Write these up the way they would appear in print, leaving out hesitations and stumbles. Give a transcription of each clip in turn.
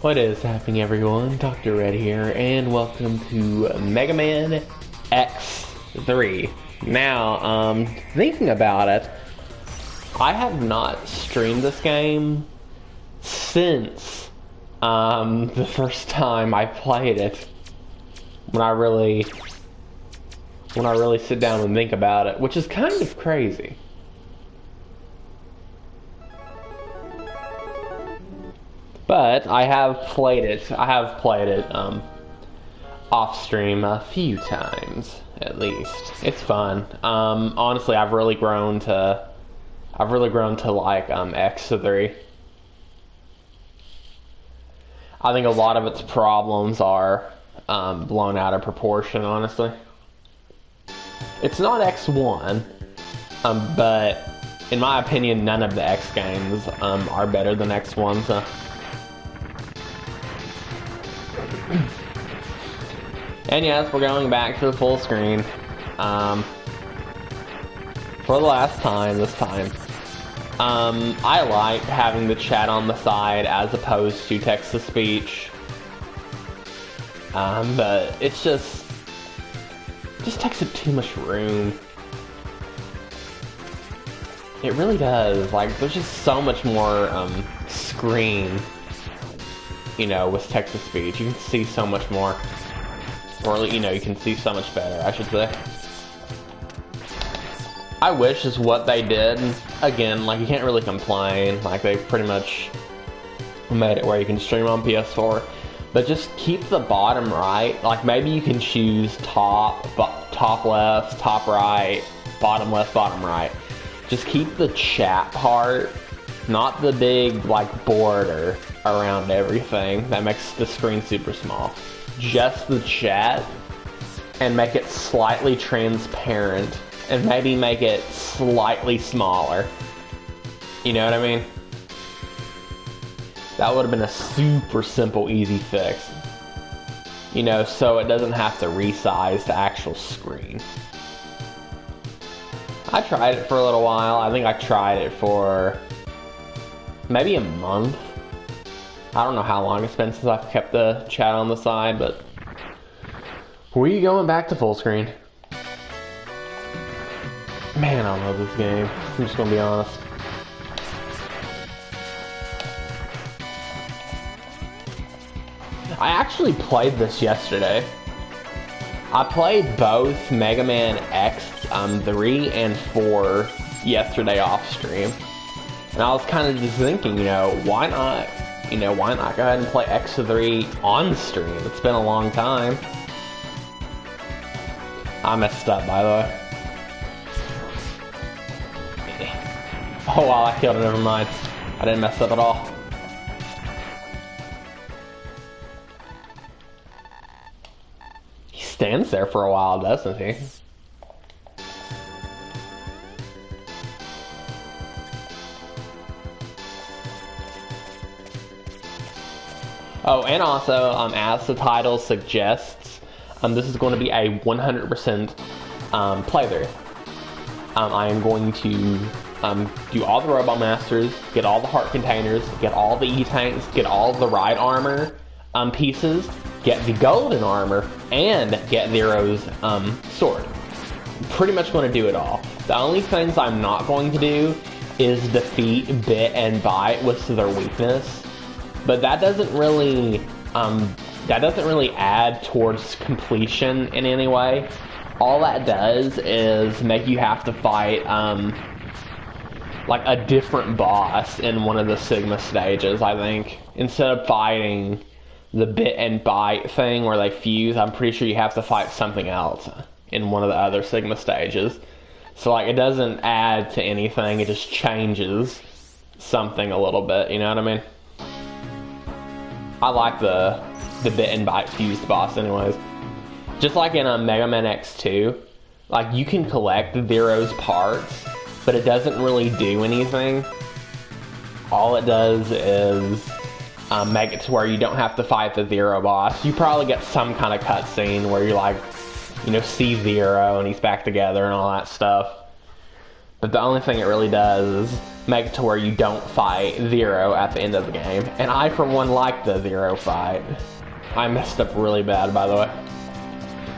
What is happening, everyone? Dr. Red here, and welcome to Mega Man X3. Now, thinking about it, I have not streamed this game since the first time I played it. When I really sit down and think about it, which is kind of crazy. But I have played it. Off stream a few times, at least. It's fun. Honestly, I've really grown to like X3. I think a lot of its problems are blown out of proportion. Honestly, it's not X1, but in my opinion, none of the X games are better than X1. So. And yes, we're going back to the full screen for the last time this time. I like having the chat on the side as opposed to text-to-speech, but it just takes up too much room. It really does. Like, there's just so much more screen, you know, with text-to-speech. You can see so much more. Or, you know, you can see so much better, I should say. I wish is what they did. Again, like, you can't really complain. Like, they pretty much made it where you can stream on PS4. But just keep the bottom right. Like, maybe you can choose top left, top right, bottom left, bottom right. Just keep the chat part, not the big, like, border around everything that makes the screen super small. Just the chat, and make it slightly transparent, and maybe make it slightly smaller. You know what I mean? That would have been a super simple, easy fix. You know, so it doesn't have to resize the actual screen. I tried it for a little while. I think I tried it for maybe a month. I don't know how long it's been since I've kept the chat on the side, but we going back to full screen. Man, I love this game. I'm just gonna be honest. I actually played this yesterday. I played both Mega Man X 3 and 4 yesterday off stream. And I was kind of just thinking, you know, why not go ahead and play X3 on stream? It's been a long time. I messed up, by the way. Oh wow, I killed it, never mind. I didn't mess up at all. He stands there for a while, doesn't he? Oh, and also, as the title suggests, this is going to be a 100% playthrough. I am going to do all the Robot Masters, get all the heart containers, get all the E-tanks, get all the ride armor pieces, get the golden armor, and get Zero's sword. Pretty much going to do it all. The only things I'm not going to do is defeat Bit and Byte with their weakness. But that doesn't really add towards completion in any way. All that does is make you have to fight like a different boss in one of the Sigma stages, I think. Instead of fighting the Bit and Byte thing where they fuse, I'm pretty sure you have to fight something else in one of the other Sigma stages. So like, it doesn't add to anything, it just changes something a little bit, you know what I mean? I like the Bit and Byte fused boss anyways. Just like in Mega Man X2, like, you can collect Zero's parts, but it doesn't really do anything. All it does is make it to where you don't have to fight the Zero boss. You probably get some kind of cutscene where you, like, you know, see Zero and he's back together and all that stuff. But the only thing it really does is make it to where you don't fight Zero at the end of the game. And I, for one, like the Zero fight. I messed up really bad, by the way.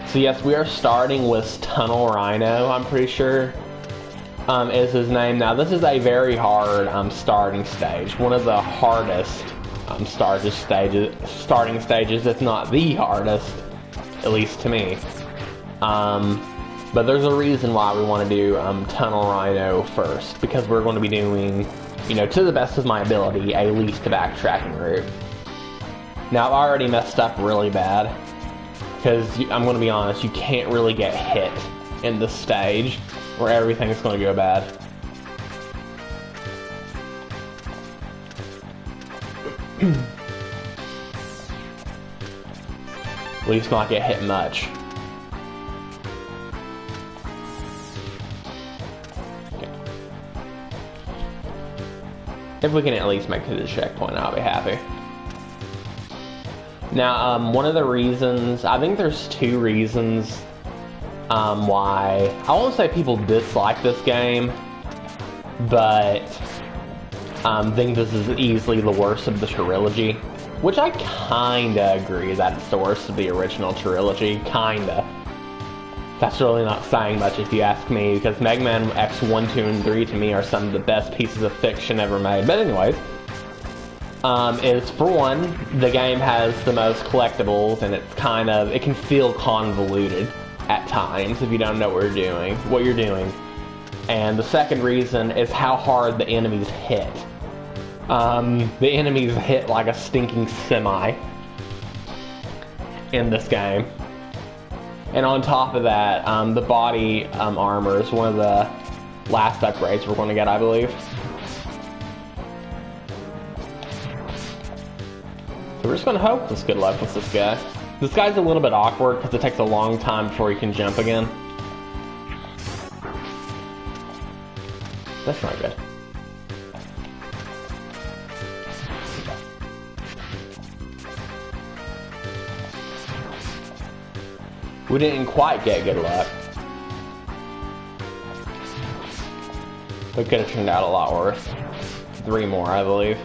So yes, we are starting with Tunnel Rhino, I'm pretty sure, is his name. Now, this is a very hard starting stage. One of the hardest starting stages, if not the hardest, at least to me. But there's a reason why we want to do Tunnel Rhino first, because we're going to be doing, you know, to the best of my ability, a least backtracking route. Now, I've already messed up really bad, because I'm going to be honest, you can't really get hit in this stage, where everything's going to go bad. At least not get hit much. If we can at least make it to the checkpoint, I'll be happy. Now, one of the reasons, I think there's two reasons why, I won't say people dislike this game, but think this is easily the worst of the trilogy, which I kinda agree that it's the worst of the original trilogy, kinda. That's really not saying much if you ask me, because Mega Man X1, 2, and 3 to me are some of the best pieces of fiction ever made. But anyways, is for one, the game has the most collectibles, and it's kind of, it can feel convoluted at times if you don't know what you're doing. And the second reason is how hard the enemies hit. The enemies hit like a stinking semi in this game. And on top of that, the body armor is one of the last upgrades we're going to get, I believe. So we're just going to hope this good luck with this guy. This guy's a little bit awkward because it takes a long time before he can jump again. That's not good. We didn't quite get good luck. It could have turned out a lot worse. 3 more, I believe.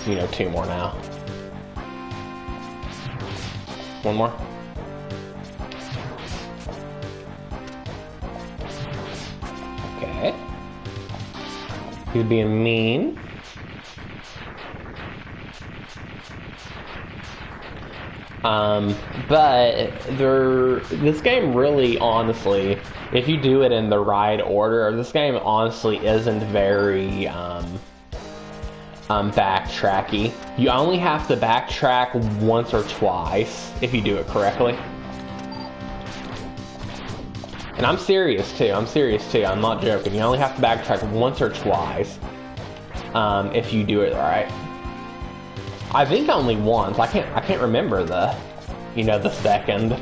You know, 2 more now. 1 more. Okay. He's being mean. But this game really, honestly, if you do it in the right order, this game honestly isn't very backtracky. You only have to backtrack once or twice if you do it correctly. And I'm serious too. I'm not joking. You only have to backtrack once or twice if you do it right. I think only once. I can't remember the second. Okay.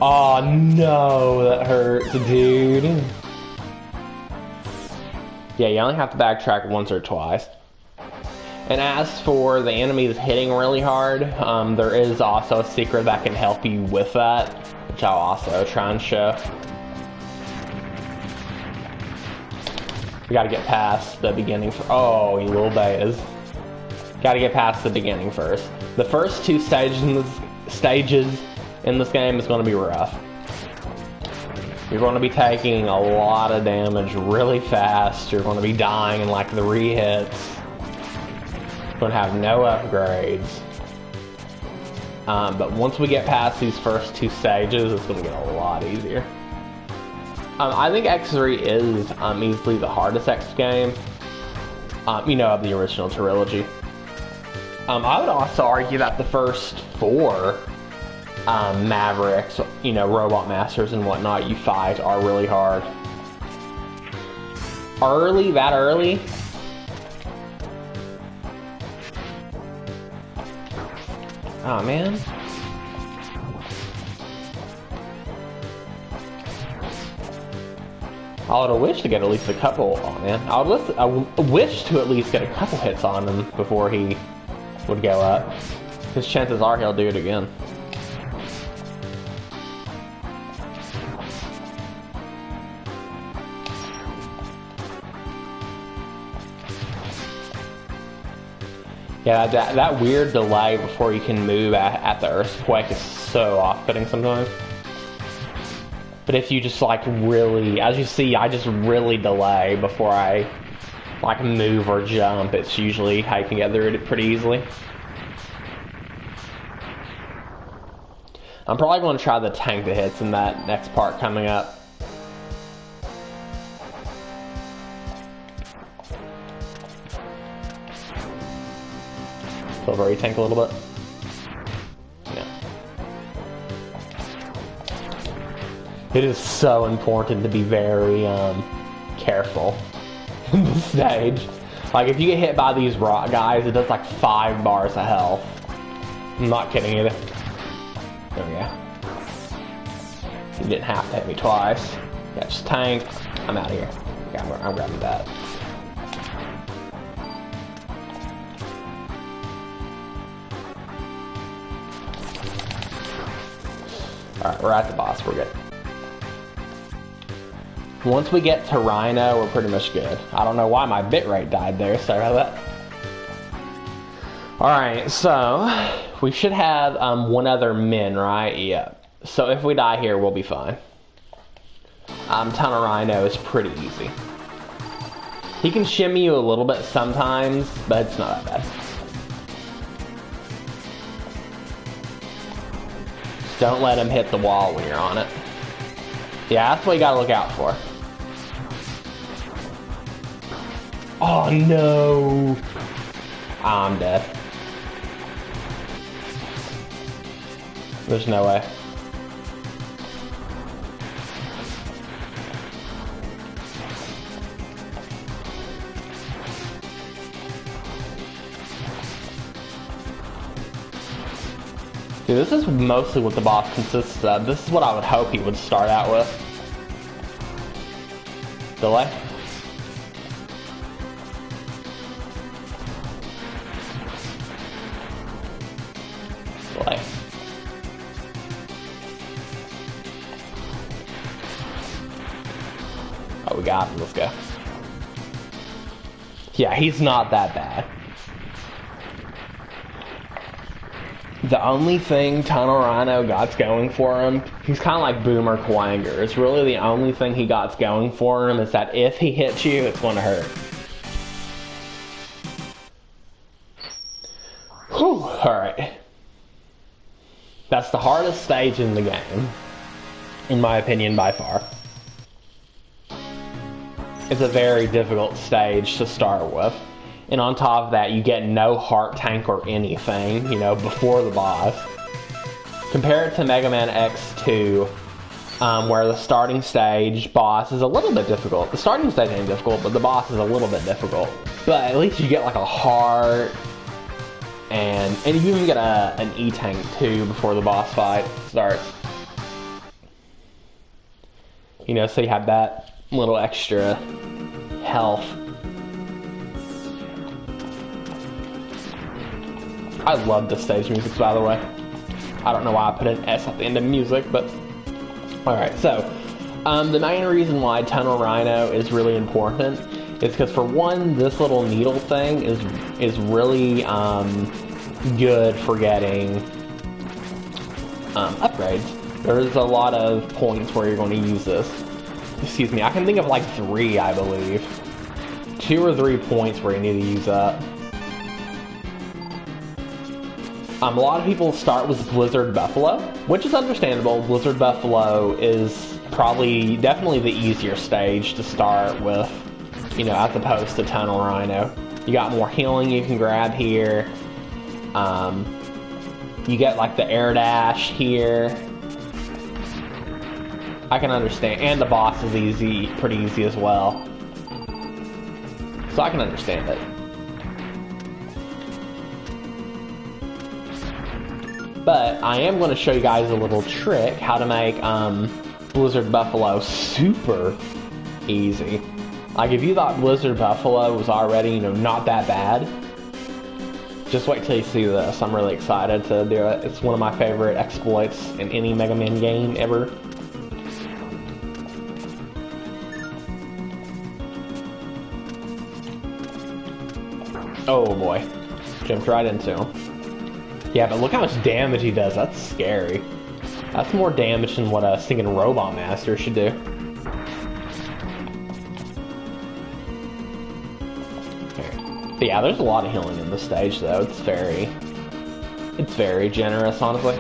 Oh no, that hurts, dude. Yeah, you only have to backtrack once or twice. And as for the enemies hitting really hard, there is also a secret that can help you with that, which I'll also try and show. We gotta get past the beginning. Oh, you little betas. Gotta get past the beginning first. The first 2 stages in this game is gonna be rough. You're gonna be taking a lot of damage really fast. You're gonna be dying in like 3 hits. You're gonna have no upgrades. But once we get past these first 2 stages, it's gonna get a lot easier. I think X3 is easily the hardest X game, of the original trilogy. I would also argue that the first 4 Mavericks, Robot Masters and whatnot you fight are really hard. That early? Oh man. I would have wished to get at least a couple. Oh man, I wish to at least get a couple hits on him before he would go up. Because chances are he'll do it again. Yeah, that weird delay before you can move at the earthquake is so off-putting sometimes. But if you just like really, as you see, I just really delay before I like move or jump, it's usually how you can get through it pretty easily. I'm probably going to try the tank that hits in that next part coming up. Silver tank a little bit. No. It is so important to be very careful in this stage. Like if you get hit by these rock guys, it does like 5 bars of health. I'm not kidding you. There we go. You didn't have to hit me twice. Yeah, just tank. I'm out of here. Yeah, I'm grabbing that. Alright, we're at the boss. We're good. Once we get to Rhino, we're pretty much good. I don't know why my bitrate died there. Sorry about that. Alright, so we should have one other min, right? Yeah. So if we die here, we'll be fine. Tunnel Rhino is pretty easy. He can shimmy you a little bit sometimes, but it's not that bad. Just don't let him hit the wall when you're on it. Yeah, that's what you gotta look out for. Oh no! I'm dead. There's no way. Dude, this is mostly what the boss consists of. This is what I would hope he would start out with. Delay. Delay. Oh, we got him. Let's go. Yeah, he's not that bad. The only thing Tunnel Rhino got's going for him, he's kind of like Boomer Quanger. It's really the only thing he got's going for him is that if he hits you, it's going to hurt. Whew, alright. That's the hardest stage in the game, in my opinion, by far. It's a very difficult stage to start with. And on top of that, you get no heart tank or anything, you know, before the boss. Compare it to Mega Man X2, where the starting stage boss is a little bit difficult. The starting stage ain't difficult, but the boss is a little bit difficult. But at least you get like a heart, and you even get an E-tank too before the boss fight starts. You know, so you have that little extra health. I love the stage music, by the way. I don't know why I put an S at the end of music, but... Alright, so... the main reason why Tunnel Rhino is really important is because, for one, this little needle thing is really good for getting upgrades. There's a lot of points where you're going to use this. Excuse me, I can think of like 3, I believe. 2 or 3 points where you need to use that. A lot of people start with Blizzard Buffalo, which is understandable. Blizzard Buffalo is definitely the easier stage to start with, you know, as opposed to Tunnel Rhino. You got more healing you can grab here. You get like the air dash here. I can understand, and the boss is easy, pretty easy as well. So I can understand it. But I am going to show you guys a little trick how to make Blizzard Buffalo super easy. Like if you thought Blizzard Buffalo was already, you know, not that bad, Just wait till you see this. I'm really excited to do it. It's one of my favorite exploits in any Mega Man game ever. Oh boy. Jumped right into him. Yeah, but look how much damage he does. That's scary. That's more damage than what a stinking Robot Master should do. But yeah, there's a lot of healing in this stage, though. It's very generous, honestly.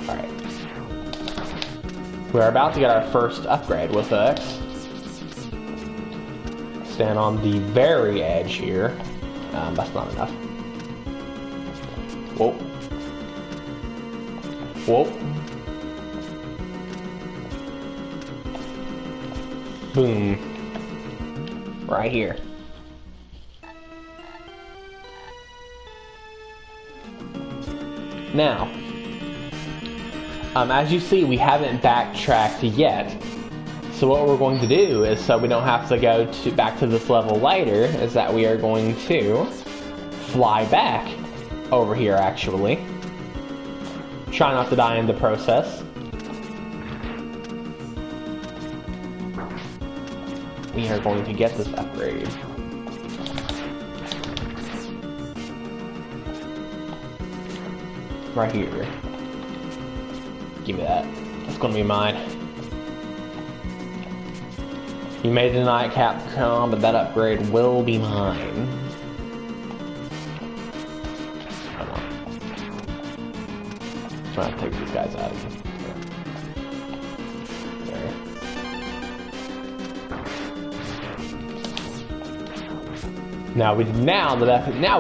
Alright. We're about to get our first upgrade with X. Stand on the very edge here. That's not enough. Whoa. Whoa. Boom. Right here. Now, as you see, we haven't backtracked yet. So what we're going to do is, so we don't have to go back to this level later, is that we are going to fly back over here, actually. Try not to die in the process. We are going to get this upgrade. Right here. Give me that. That's gonna be mine. You may deny it, Capcom, but that upgrade will be mine. Come on. Trying to take these guys out of here. Now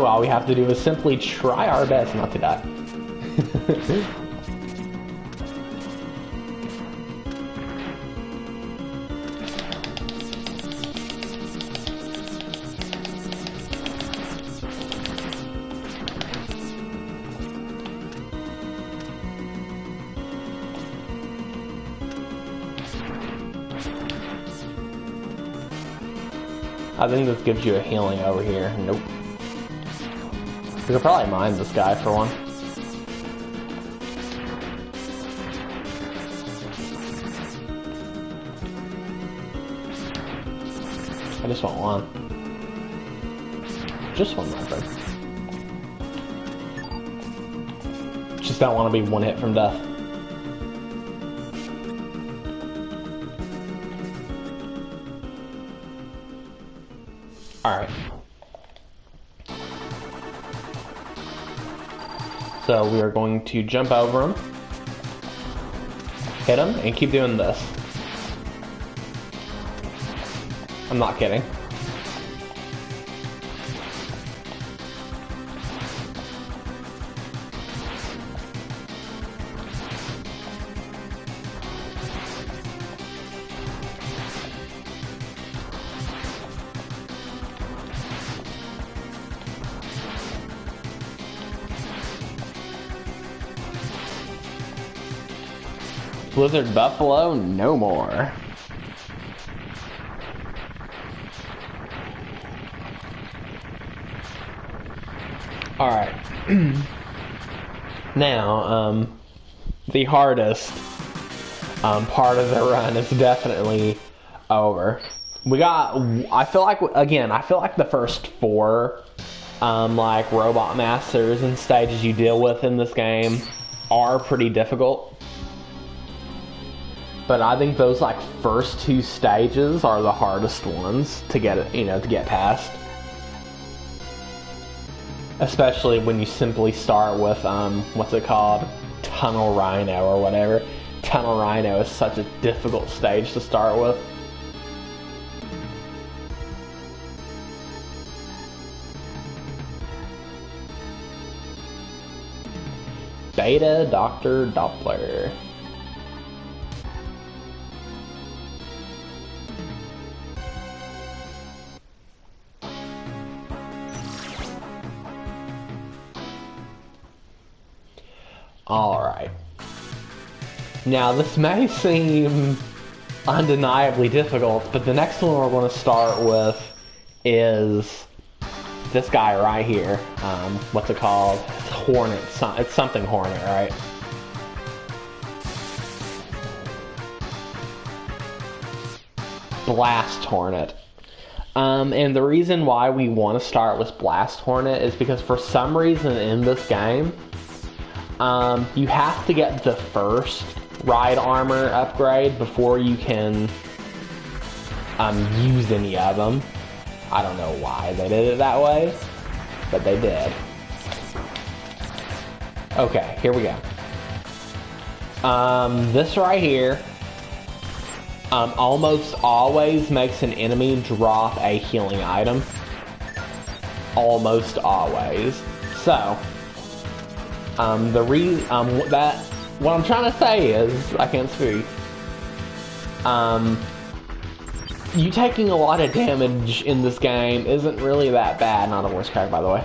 all we have to do is simply try our best not to die. I think this gives you a healing over here. Nope. You could probably mine this guy for one. I just want one. Just one nothing. Just don't want to be one hit from death. Alright. So we are going to jump over him, hit him, and keep doing this. I'm not kidding. Blizzard Buffalo, no more. Alright. Now, the hardest part of the run is definitely over. I feel like the first four, like, Robot Masters and stages you deal with in this game are pretty difficult. But I think those, like, first two stages are the hardest ones to get, to get past. Especially when you simply start with, what's it called? Tunnel Rhino or whatever. Tunnel Rhino is such a difficult stage to start with. Beta Dr. Doppler. Alright. Now, this may seem undeniably difficult, but the next one we're going to start with is this guy right here. What's it called? It's Hornet. It's something Hornet, right? Blast Hornet. And the reason why we want to start with Blast Hornet is because for some reason in this game, you have to get the first ride armor upgrade before you can use any of them. I don't know why they did it that way, but they did. Okay, here we go. This right here almost always makes an enemy drop a healing item. Almost always. So, what I'm trying to say is, I can't speak. You taking a lot of damage in this game isn't really that bad. Not a voice crack, by the way.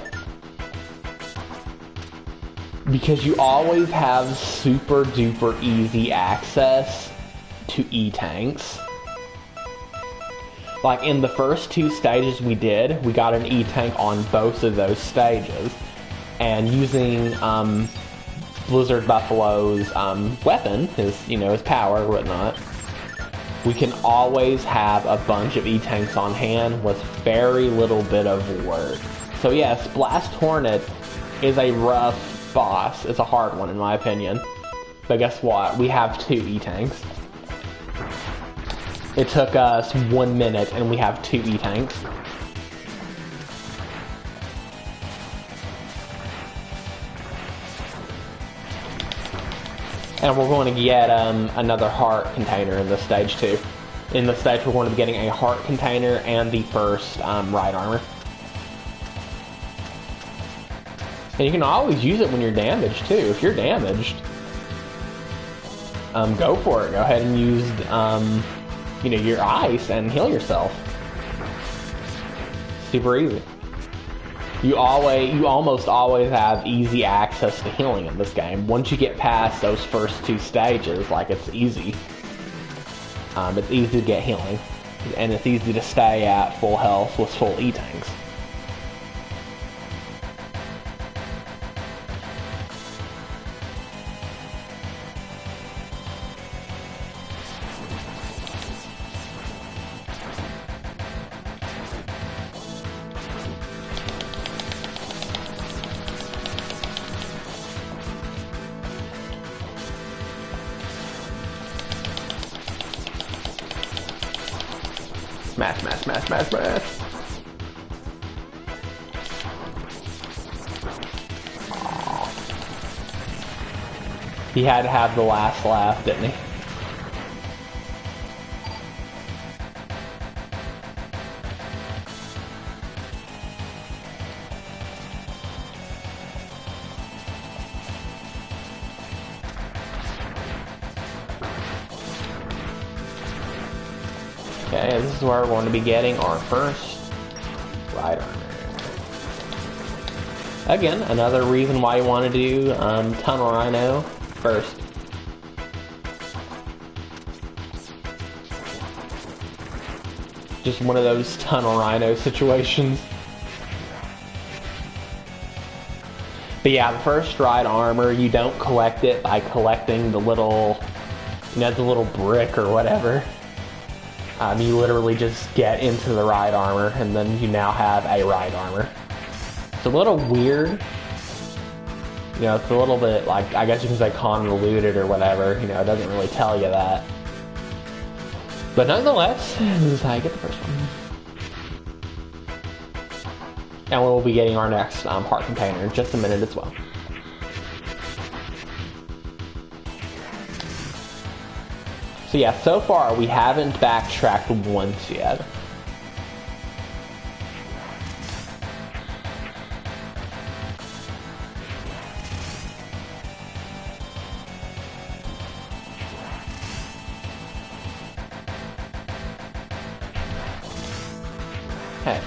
Because you always have super duper easy access to E-tanks. Like in the first 2 stages we did, we got an E-tank on both of those stages. And using Blizzard Buffalo's weapon, his power or whatnot, we can always have a bunch of E-tanks on hand with very little bit of work. So yes, Blast Hornet is a rough boss. It's a hard one in my opinion. But guess what? We have 2 E-tanks. It took us 1 minute and we have 2 E-tanks. And we're going to get another heart container in this stage too. In this stage we're going to be getting a heart container and the first ride armor. And you can always use it when you're damaged too. If you're damaged, go for it. Go ahead and use your ice and heal yourself. Super easy. You almost always have easy access to healing in this game. Once you get past those first 2 stages, like it's easy. It's easy to get healing. And it's easy to stay at full health with full E-tanks. Smash, smash, smash, smash, smash. He had to have the last laugh, didn't he? Okay, this is where we're going to be getting our first ride armor. Again, another reason why you want to do Tunnel Rhino first. Just one of those Tunnel Rhino situations. But yeah, the first ride armor, you don't collect it by collecting the little, the little brick or whatever. You literally just get into the ride armor, and then you now have a ride armor. It's a little weird. It's a little bit, like, I guess you can say convoluted or whatever. It doesn't really tell you that. But nonetheless, this is how you get the first one. And we'll be getting our next heart container in just a minute as well. So yeah, so far we haven't backtracked once yet. Hey.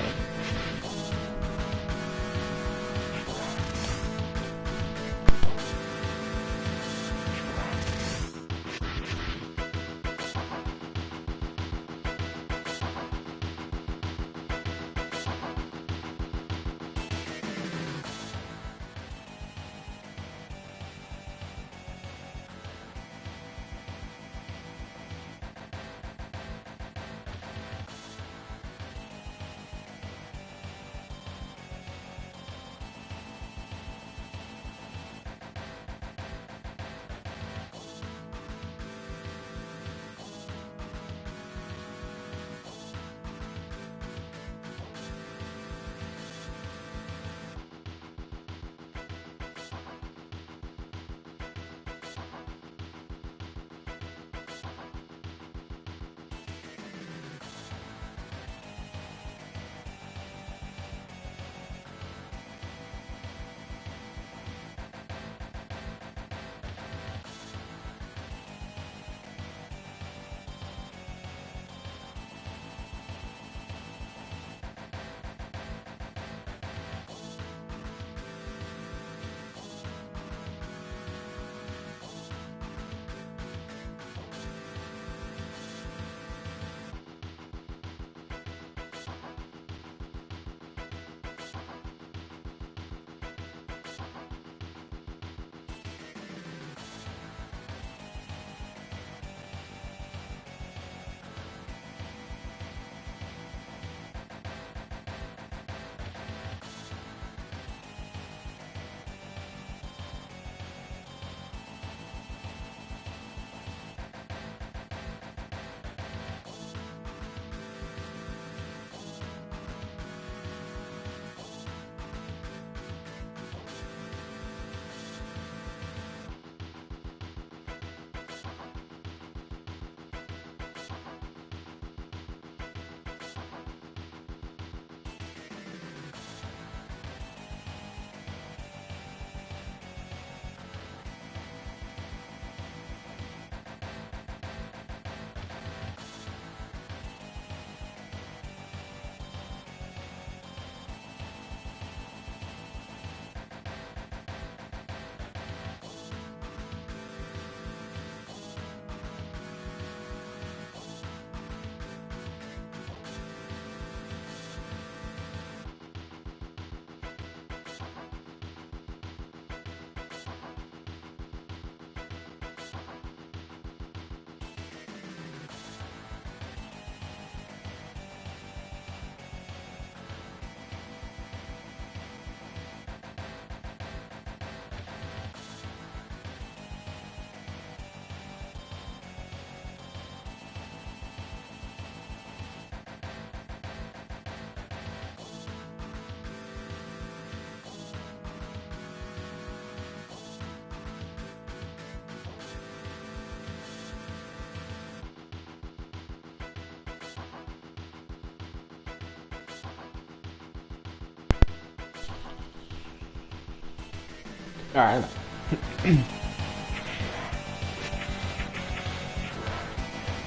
Alright.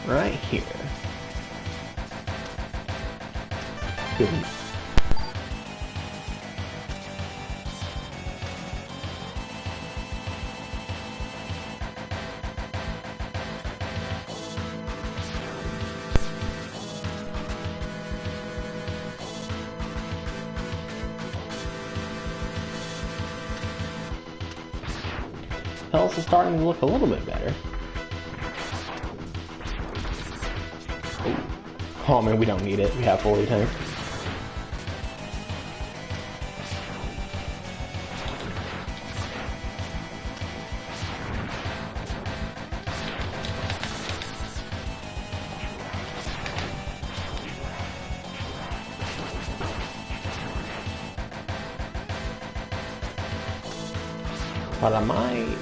Right here. Good. Health is starting to look a little bit better. Oh man, we don't need it. We have 40 tanks. But I might...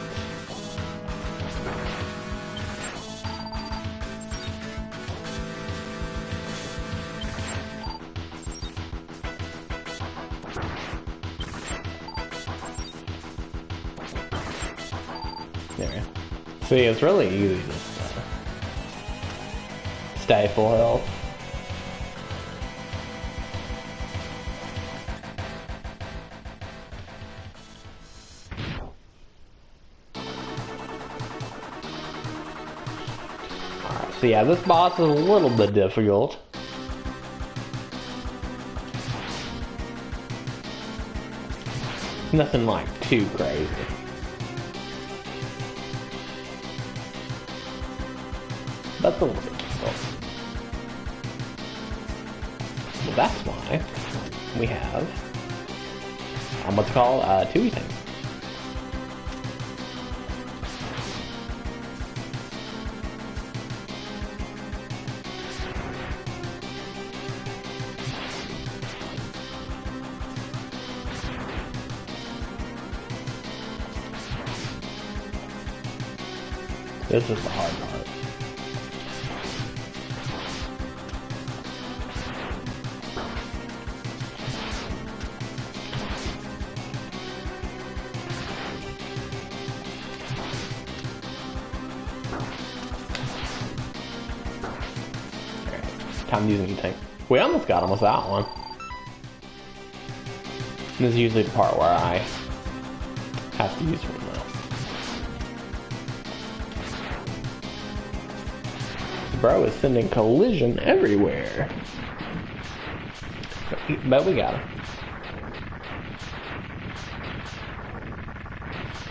There. See, it's really easy to stay full health. Alright, so yeah, this boss is a little bit difficult. Nothing like too crazy. That's a little bit difficult. Well, that's why we have, what's it called, 2E things. This is the hard part. Time using the tank. We almost got him with that one. This is usually the part where I have to use one now. Bro is sending collision everywhere. But we got him.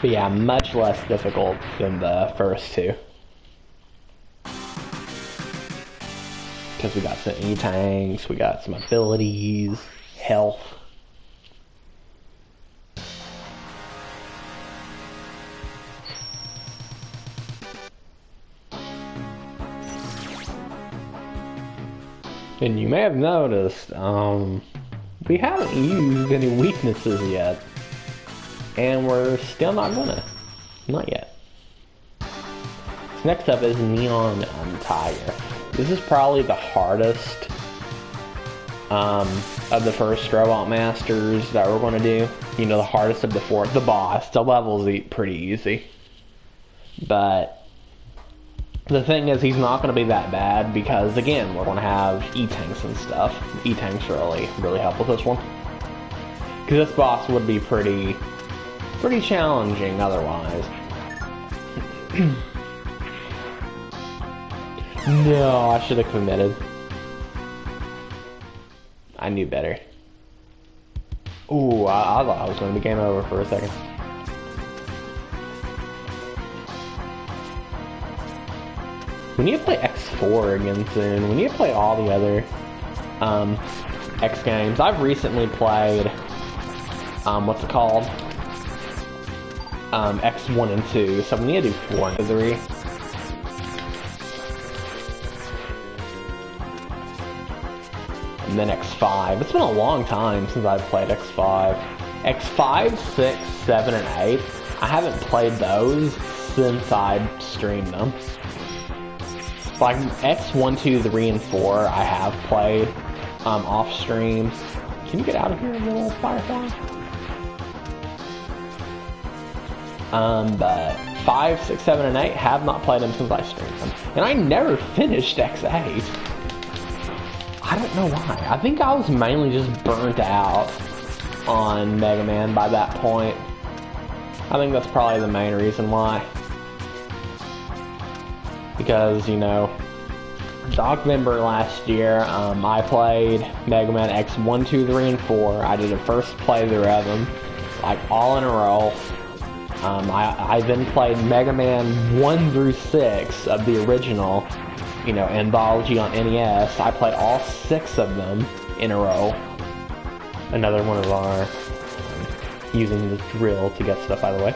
But yeah, much less difficult than the first two. Because we got some E-tanks, we got some abilities, health. And you may have noticed, we haven't used any weaknesses yet. And we're still not gonna. Not yet. So next up is Neon Tiger. This is probably the hardest of the first Robot Masters that we're going to do. You know, the hardest of the four. The boss. The levels pretty easy. But the thing is, he's not going to be that bad because, again, we're going to have E-tanks and stuff. E-tanks really help with this one. Because this boss would be pretty challenging otherwise. No, I should have committed. I knew better. Ooh, I thought I was going to be game over for a second. We need to play X4 again soon. We need to play all the other X games. I've recently played, what's it called? X1 and 2, so we need to do 4 and 3. And then X5. It's been a long time since I've played X5. X5, 6, 7, and 8. I haven't played those since I streamed them. Like X1, 2, 3, and 4 I have played off stream. Can you get out of here, little firefly? But 5, 6, 7, and 8 have not played them since I streamed them. And I never finished X8. I don't know why. I think I was mainly just burnt out on Mega Man by that point. I think that's probably the main reason why. Because, you know, November last year, I played Mega Man X 1, 2, 3, and 4. I did a first playthrough of them, like all in a row. I then played Mega Man 1 through 6 of the original, you know, anthology on NES. I played all 6 of them in a row. Another one of our using the drill to get stuff out of the way.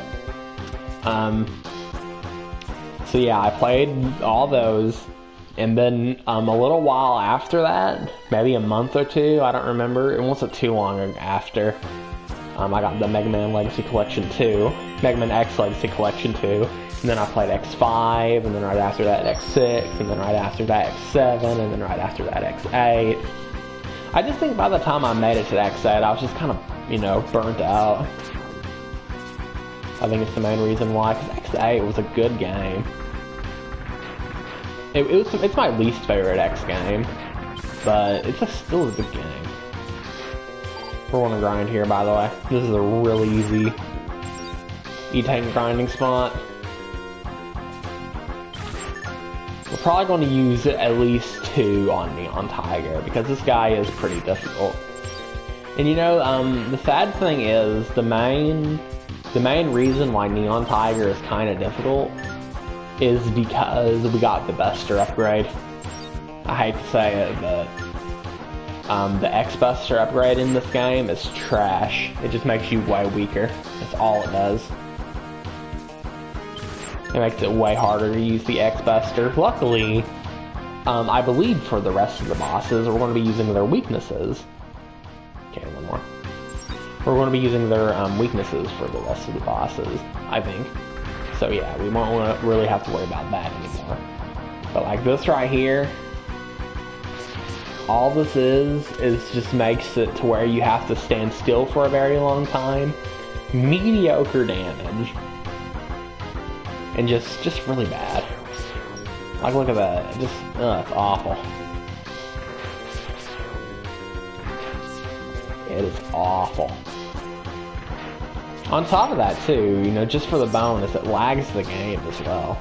So yeah, I played all those, and then a little while after that, maybe a month or two, I don't remember, it wasn't too long after, I got the Mega Man Legacy Collection 2, Mega Man X Legacy Collection 2, and then I played X5, and then right after that X6, and then right after that X7, and then right after that X8. I just think by the time I made it to X8, I was just kind of, you know, burnt out. I think it's the main reason why, because X8 was a good game. It's my least favorite X game, but it's still a good game. We're on a grind here, by the way. This is a really easy E-Tank grinding spot. We're probably going to use at least 2 on Neon Tiger, because this guy is pretty difficult. And you know, the sad thing is, the main reason why Neon Tiger is kind of difficult is because we got the Buster upgrade. I hate to say it, but the X-Buster upgrade in this game is trash. It just makes you way weaker. That's all it does. It makes it way harder to use the X-Buster. Luckily, I believe for the rest of the bosses, we're going to be using their weaknesses. Okay, one more. We're going to be using their weaknesses for the rest of the bosses, I think. So yeah, we won't really have to worry about that anymore. But like this right here, all this is just makes it to where you have to stand still for a very long time, mediocre damage, and just really bad. Like look at that, it's awful. It is awful. On top of that too, you know, just for the bonus, it lags the game as well.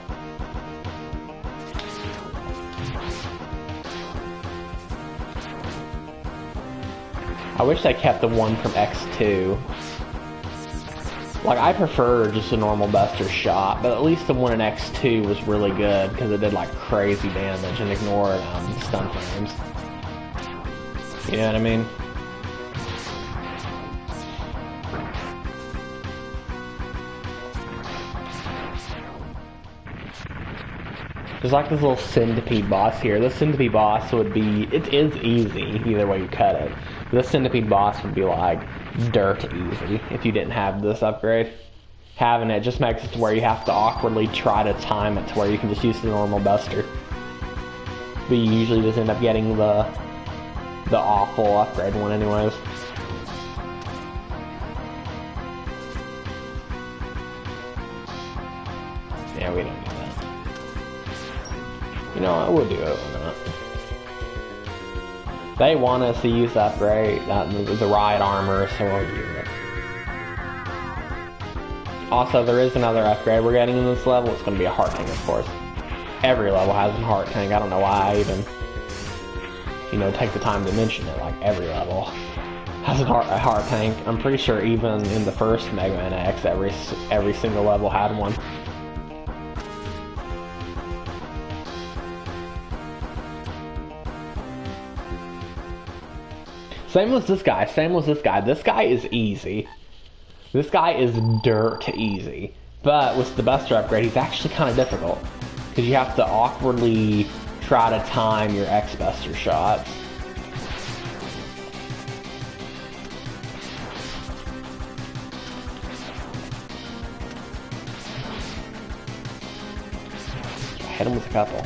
I wish they kept the one from X2. Like, I prefer just a normal Buster shot, but at least the one in X2 was really good, because it did like crazy damage and ignored stun frames. You know what I mean? There's like this little centipede boss here. This centipede boss would be, it is easy either way you cut it. This centipede boss would be like dirt easy if you didn't have this upgrade. Having it just makes it to where you have to awkwardly try to time it to where you can just use the normal Buster. But you usually just end up getting the awful upgrade one anyways. Yeah, we don't need that. You know, I would do it or not. They want us to use the upgrade, the riot armor, so we'll use it. Also, there is another upgrade we're getting in this level. It's going to be a heart tank, of course. Every level has a heart tank. I don't know why I even, you know, take the time to mention it. Like, every level has a heart tank. I'm pretty sure even in the first Mega Man X, every single level had one. Same with this guy, This guy is easy. This guy is dirt easy. But with the Buster upgrade, he's actually kind of difficult. Because you have to awkwardly try to time your X-Buster shots. Hit him with a couple.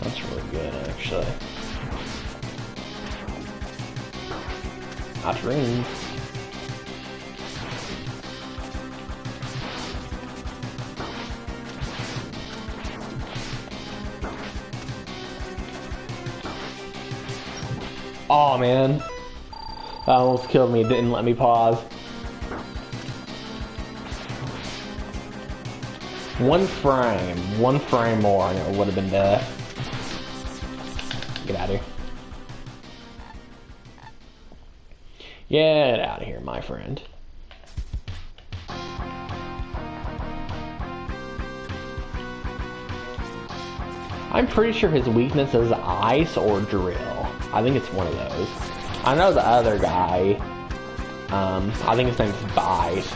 That's really good, actually. Not dreams. Oh man, that almost killed me. It didn't let me pause. One frame more, and it would have been dead. Get out of here. Get out of here, my friend. I'm pretty sure his weakness is ice or drill. I think it's one of those. I know the other guy, I think his name's Bite,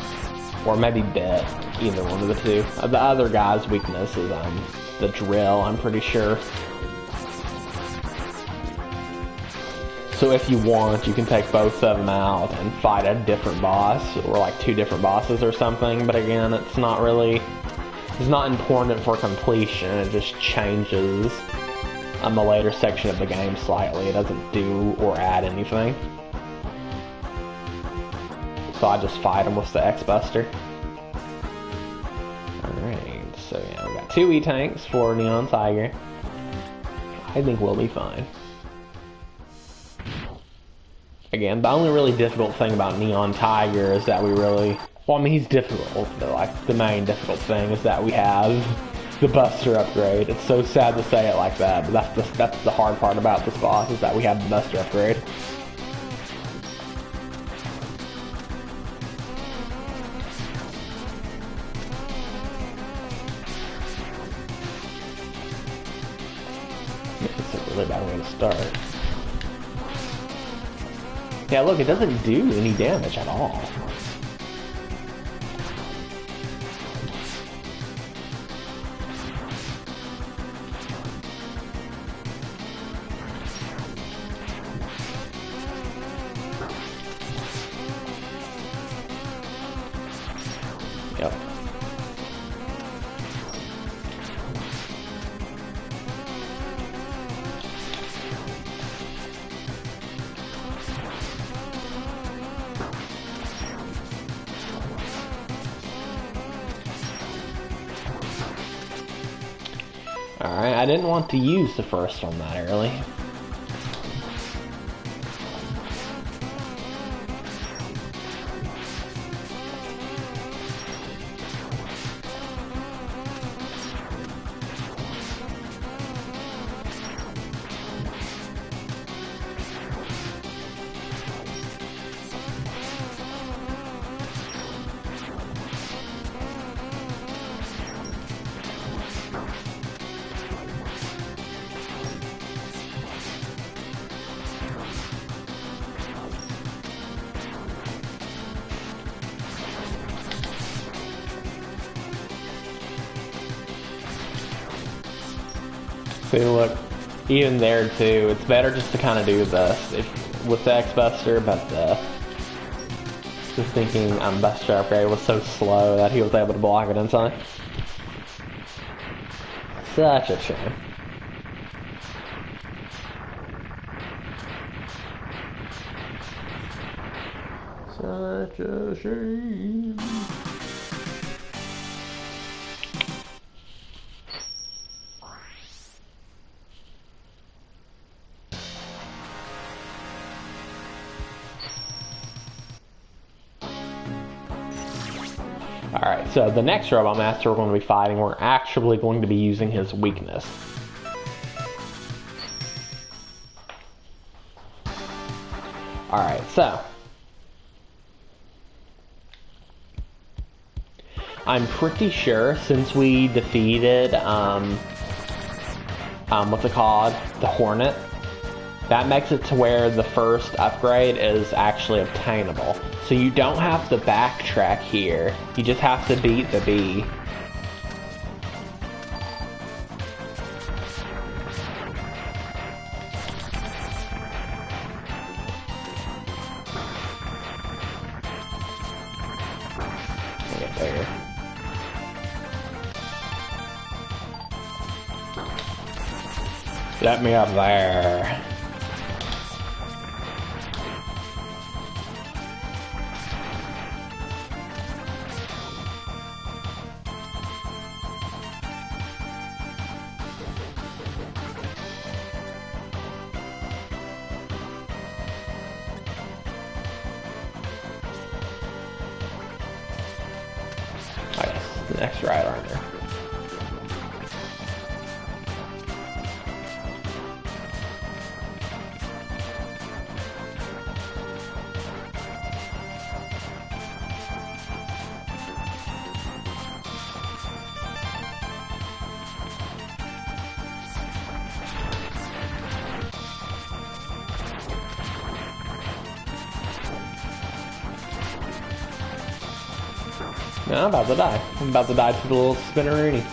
or maybe Bit, either one of the two. The other guy's weakness is the drill, I'm pretty sure. So if you want, you can take both of them out and fight a different boss, or like two different bosses or something, but again, it's not important for completion. It just changes the later section of the game slightly. It doesn't do or add anything. So I just fight him with the X-Buster. Alright, so yeah, we got 2 E-Tanks for Neon Tiger. I think we'll be fine. Again, the only really difficult thing about Neon Tiger is that we really... Well, I mean, he's difficult, but like, the main difficult thing is that we have the Buster upgrade. It's so sad to say it like that, but that's the hard part about this boss, is that we have the Buster upgrade. It's a really bad way to start. Yeah, look, it doesn't do any damage at all. Yep. Alright, I didn't want to use the first one that early. See, look, even there too, it's better just to kind of do this with the X-Buster, but just thinking Buster upgrade was so slow that he was able to block it in time. Such a shame. Such a shame. Alright, so the next Robot Master we're going to be fighting, we're actually going to be using his weakness. Alright, so I'm pretty sure since we defeated, what's it called? The Hornet. That makes it to where the first upgrade is actually obtainable. So you don't have to backtrack here. You just have to beat the bee. Get there. Let me up there. The next right arm there. No, I'm about to die. I'm about to die to the little spinneroonie.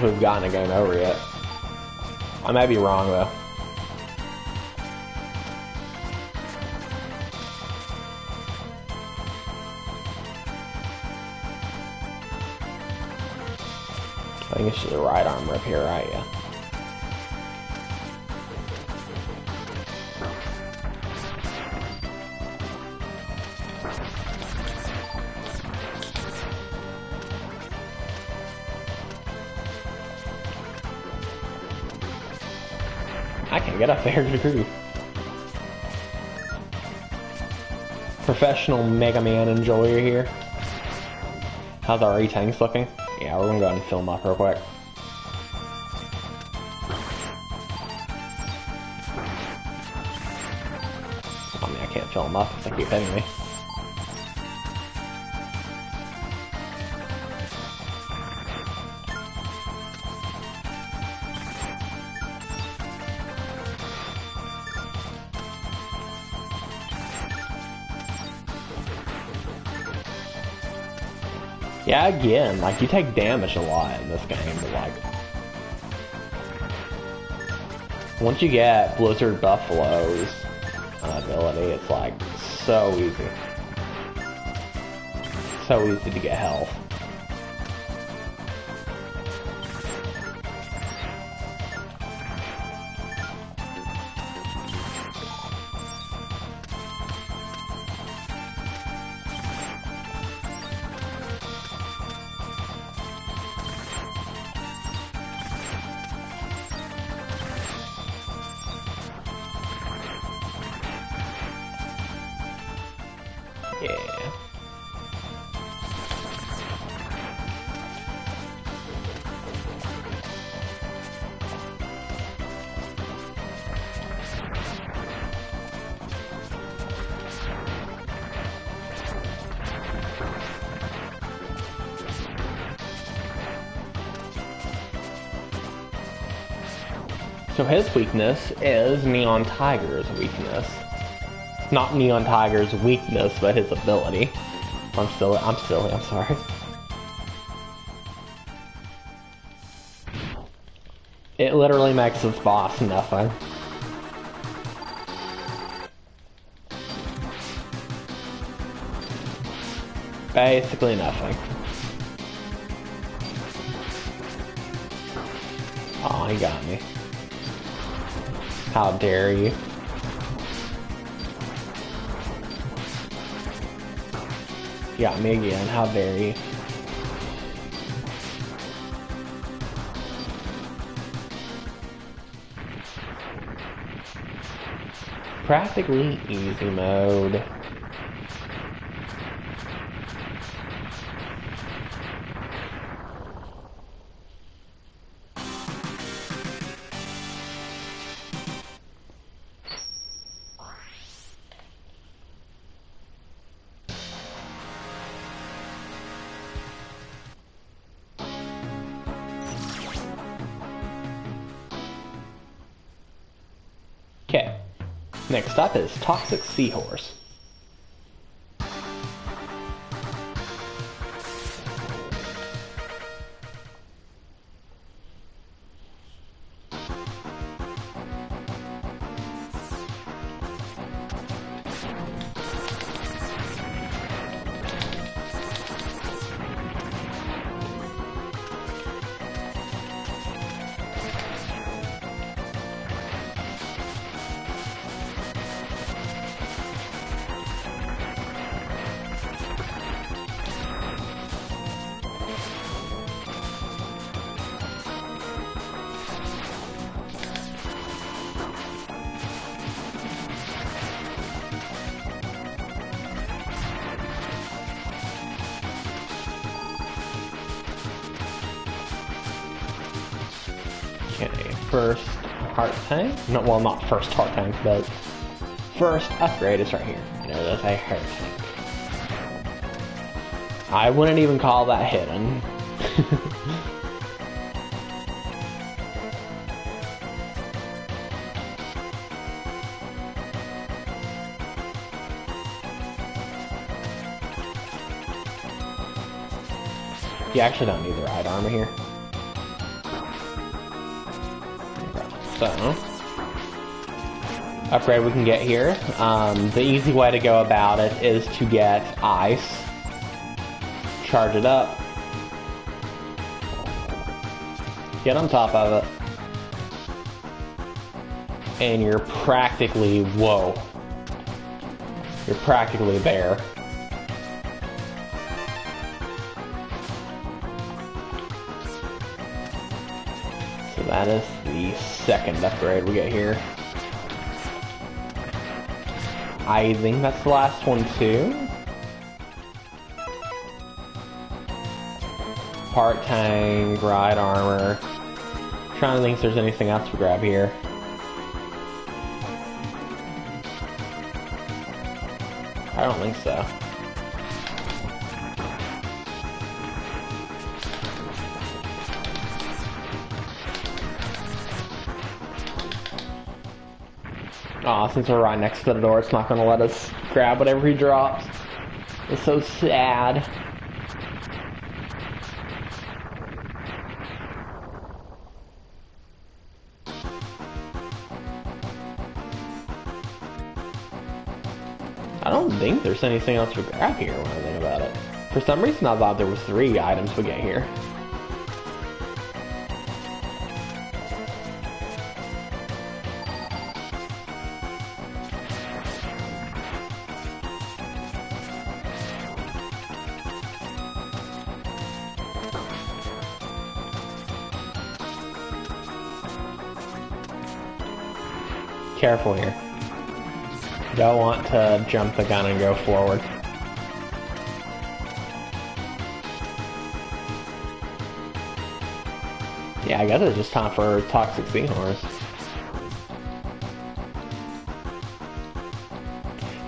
We've gotten a game over yet. I may be wrong though. I think it's just the right arm up here, right? Yeah. I can get a fair degree. Professional Mega Man enjoyer here. How's our E-tanks looking? Yeah, we're gonna go ahead and fill them up real quick. I mean, I can't fill them up if they keep hitting me. Yeah, again, like, you take damage a lot in this game, but, like, once you get Blizzard Buffalo's ability, it's, like, so easy. So easy to get health. Yeah. So his weakness is Neon Tiger's weakness. Not Neon Tiger's weakness, but his ability. I'm silly, I'm sorry. It literally makes this boss nothing. Basically nothing. Oh, he got me. How dare you? You got me again, how dare you? Practically easy mode. Okay, next up is Toxic Seahorse. first heart tank. No, well, not first heart tank, but first upgrade is right here. You know, that's a heart tank. I wouldn't even call that hidden. You actually don't need the right armor here. So, upgrade we can get here. The easy way to go about it is to get ice, charge it up, get on top of it, and you're practically, whoa, you're practically there. So that is the second upgrade we get here. I think that's the last one too. Heart tank, ride armor. Trying to think if there's anything else to grab here. I don't think so. Aw, since we're right next to the door, it's not gonna let us grab whatever he drops. It's so sad. I don't think there's anything else to grab here when I think about it. For some reason I thought there was 3 items we get here. Careful here. Don't want to jump the gun and go forward. Yeah, I guess it's just time for toxic seahorse.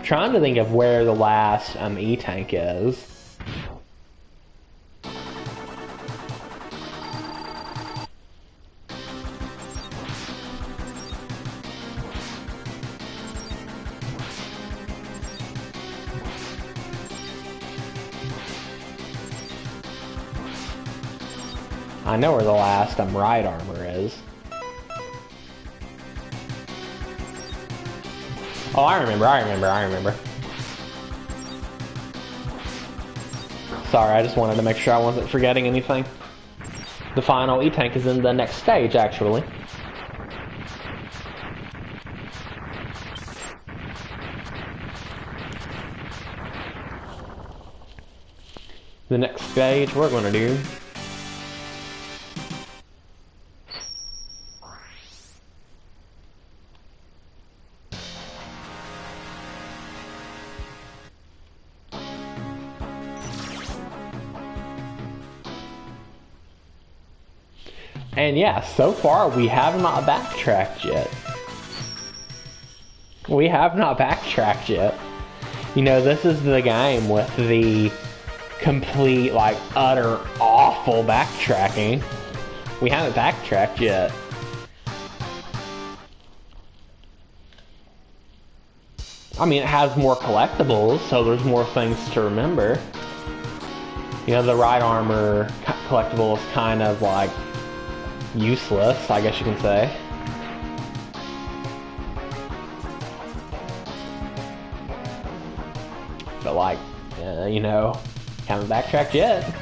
Trying to think of where the last E-tank is. I know where the last ride armor is. Oh, I remember. Sorry, I just wanted to make sure I wasn't forgetting anything. The final E-tank is in the next stage, actually. The next stage we're going to do and yeah, so far we have not backtracked yet. You know, this is the game with the complete, like, utter awful backtracking. We haven't backtracked yet. I mean, it has more collectibles, so there's more things to remember. You know, the ride armor collectible is kind of, like, useless, I guess you can say. But like, you know, haven't backtracked yet.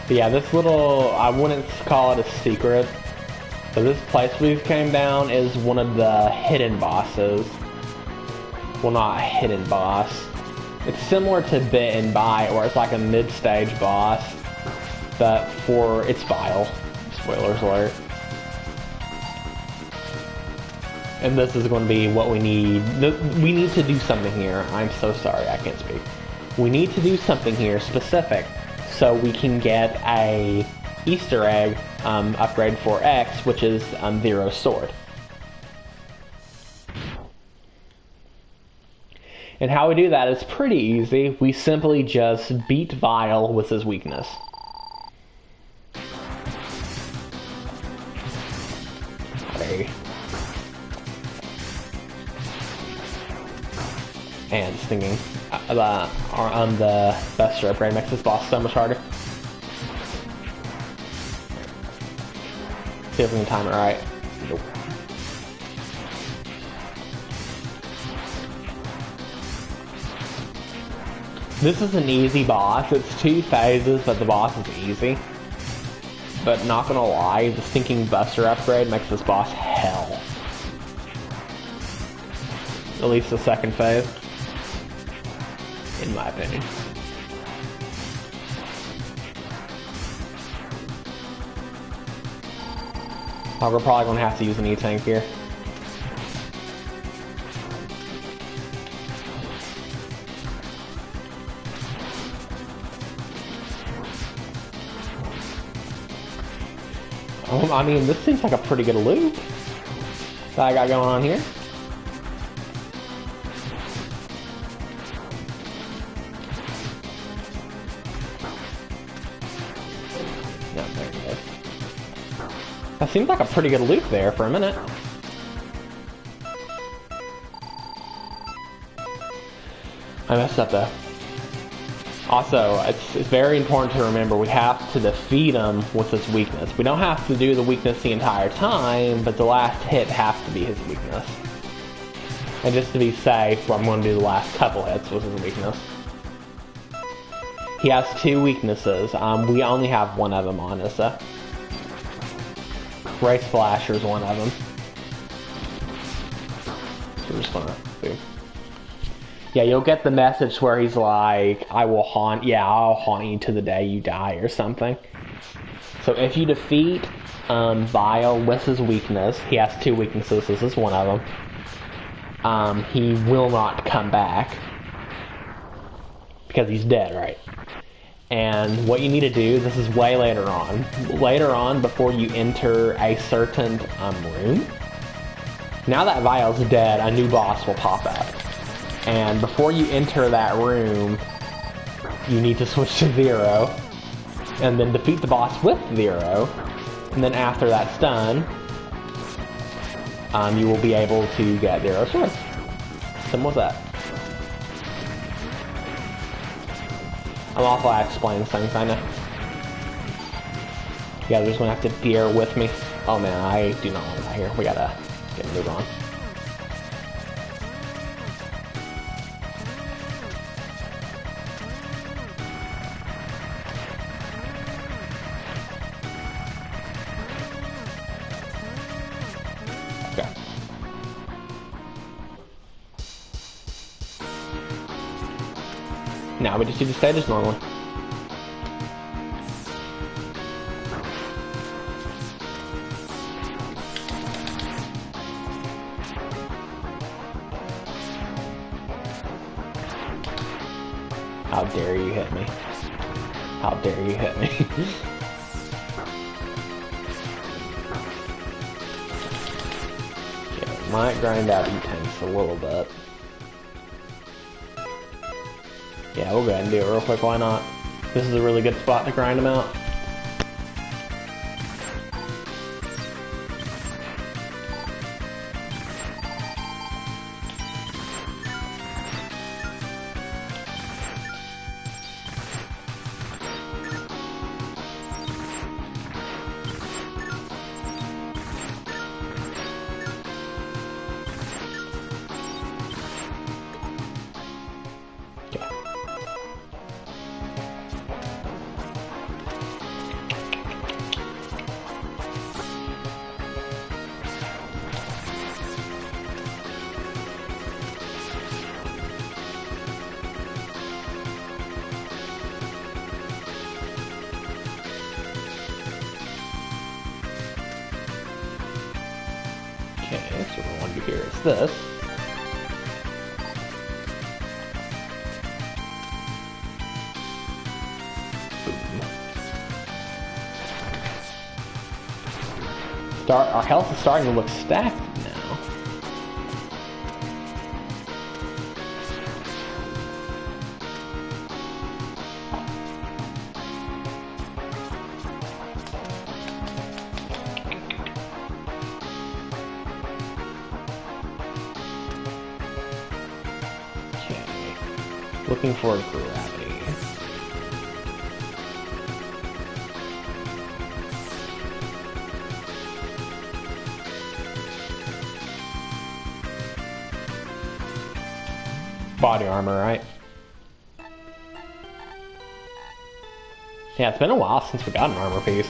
But yeah, this little, I wouldn't call it a secret, but this place we've came down is one of the hidden bosses. Well, not a hidden boss. It's similar to Bit and Bite, where it's like a mid-stage boss, but it's vile. Spoilers alert. And this is going to be what we need. We need to do something here. I'm so sorry, I can't speak. we need to do something here specific so we can get a Easter egg upgrade for X, which is Zero's sword. And how we do that is pretty easy. We simply just beat Vile with his weakness. Okay. And just thinking on the Buster upgrade makes this boss so much harder. See if we can time it right. Nope. This is an easy boss. It's 2 phases, but the boss is easy. But not gonna lie, the stinking Buster upgrade makes this boss hell. At least the second phase. In my opinion. We're probably gonna have to use an E-tank here. I mean, this seems like a pretty good loop that I got going on here. No, there it goes. That seems like a pretty good loop there for a minute. I messed up though. Also, it's very important to remember we have to defeat him with his weakness. We don't have to do the weakness the entire time, but the last hit has to be his weakness. And just to be safe, I'm going to do the last couple hits with his weakness. He has 2 weaknesses. We only have one of them on us. Ray Splasher is one of them. So we're just going to do. Yeah, you'll get the message where he's like, I'll haunt you to the day you die or something. So if you defeat Vile with his weakness, he has 2 weaknesses, this is one of them. He will not come back. Because he's dead, right? And what you need to do, this is way later on. Later on, before you enter a certain room, now that Vile's dead, a new boss will pop up. And before you enter that room, you need to switch to Zero, and then defeat the boss with Zero, and then after that's done, you will be able to get Zero's sword. Simple as that. I'm awful at explaining things, I know. You guys are just gonna have to bear with me. Oh man, I do not want that here. We gotta get moved on. Now we just do the stages normally. How dare you hit me? How dare you hit me? Okay, might grind out E-tanks a little bit. Yeah, we'll go ahead and do it real quick, why not? This is a really good spot to grind them out. Okay, so what I want to do here is this. Our health is starting to look stacked now. Okay. Looking for gravity. Body armor, right? Yeah, it's been a while since we got an armor piece.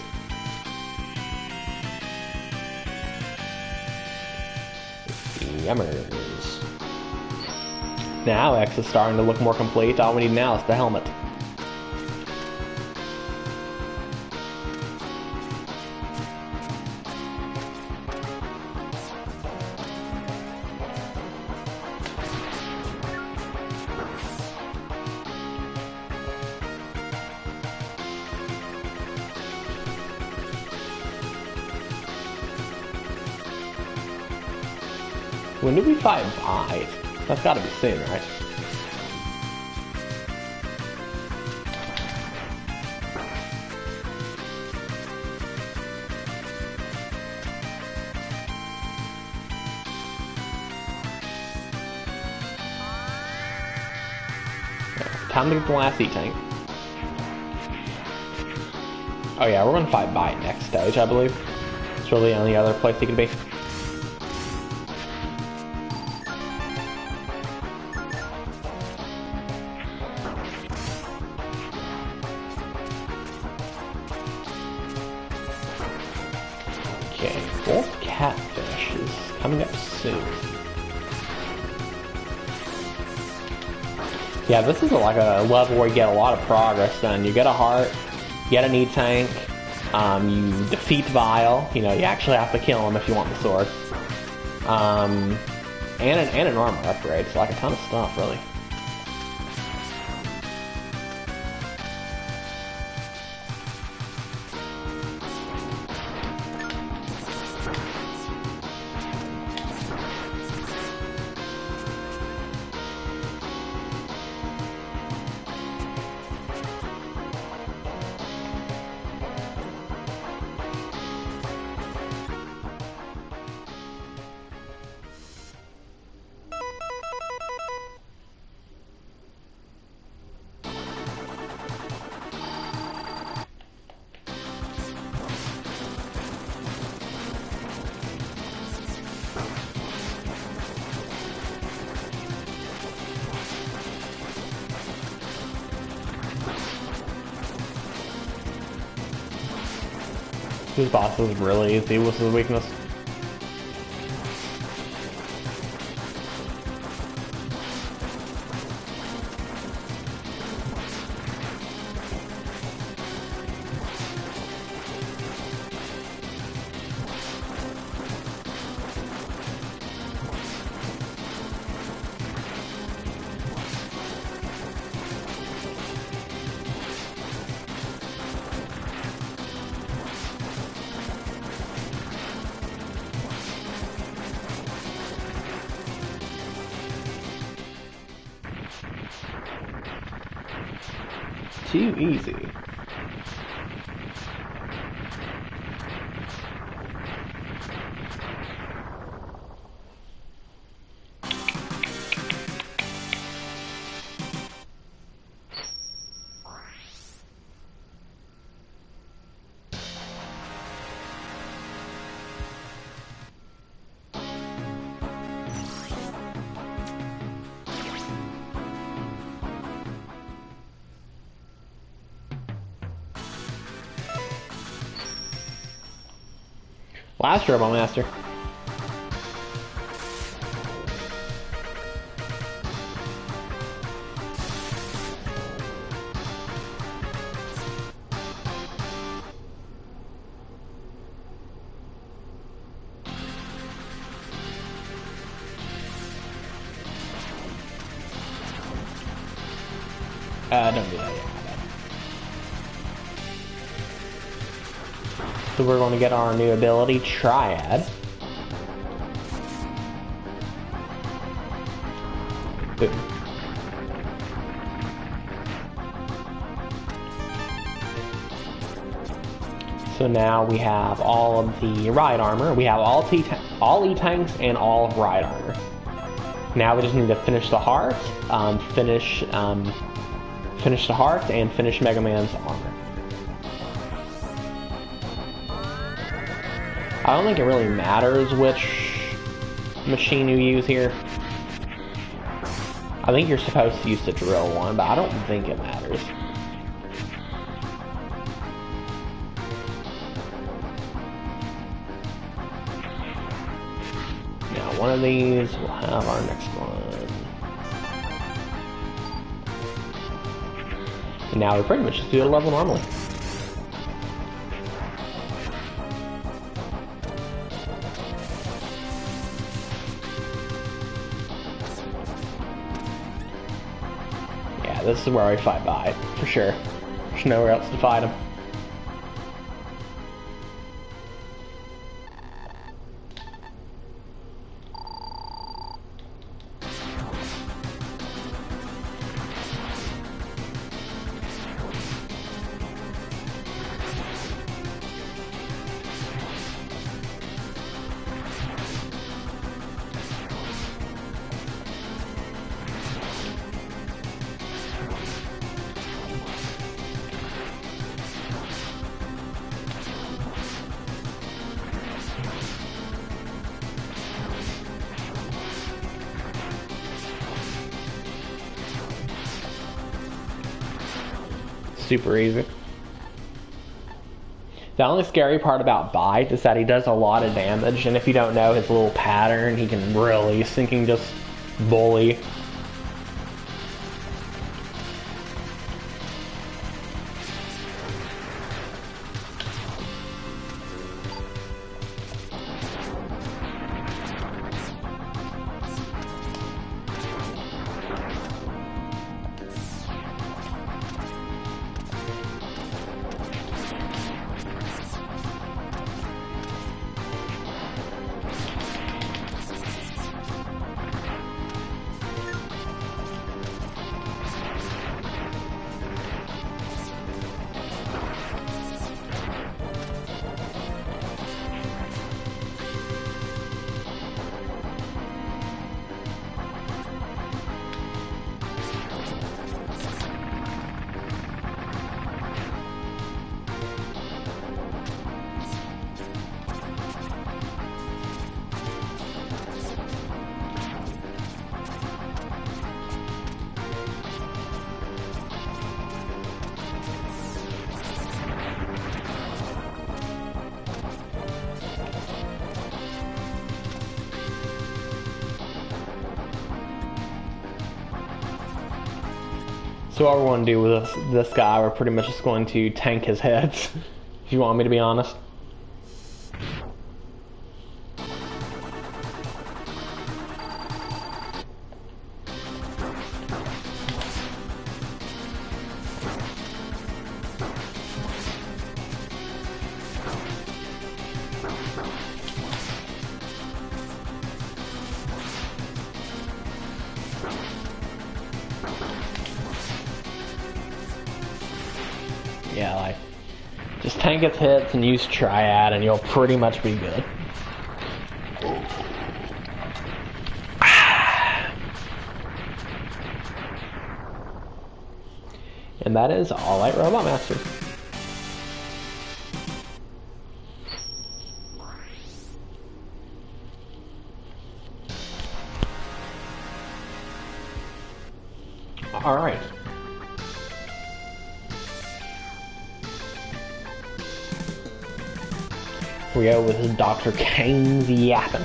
Yummers. Now X is starting to look more complete. All we need now is the helmet. When do we fight Bite? That's gotta be soon, right? Time to get the last E-Tank. Oh yeah, we're gonna fight Bite next stage, I believe. It's really the only other place he could be. Okay, Wolf Catfish is coming up soon. Yeah, this is like a level where you get a lot of progress done. You get a heart, you get an E-Tank, you defeat Vile, you know, you actually have to kill him if you want the sword. And an armor upgrade, so like a ton of stuff, really. This boss is really easy. What's his weakness? Too easy. Last Turbo Master. Don't do that yet. So we're going to get our new ability, Triad. Boom. So now we have all of the ride armor. We have all E-tanks and all of ride armor. Now we just need to finish the heart, finish the heart, and finish Mega Man's armor. I don't think it really matters which machine you use here. I think you're supposed to use the drill one, but I don't think it matters. One of these, we'll have our next one. And now we pretty much just do a level normally. Yeah, this is where I fight by, for sure. There's nowhere else to fight him. Super easy. The only scary part about Bite is that he does a lot of damage, and if you don't know his little pattern, he can really sinking just bully. So what we're going to do with this guy, we're pretty much just going to tank his heads, if you want me to be honest. Yeah, like, just tank its hits and use Triad and you'll pretty much be good. And that is All Right Robot Master. Alright. We go with Dr. Kane's yapping.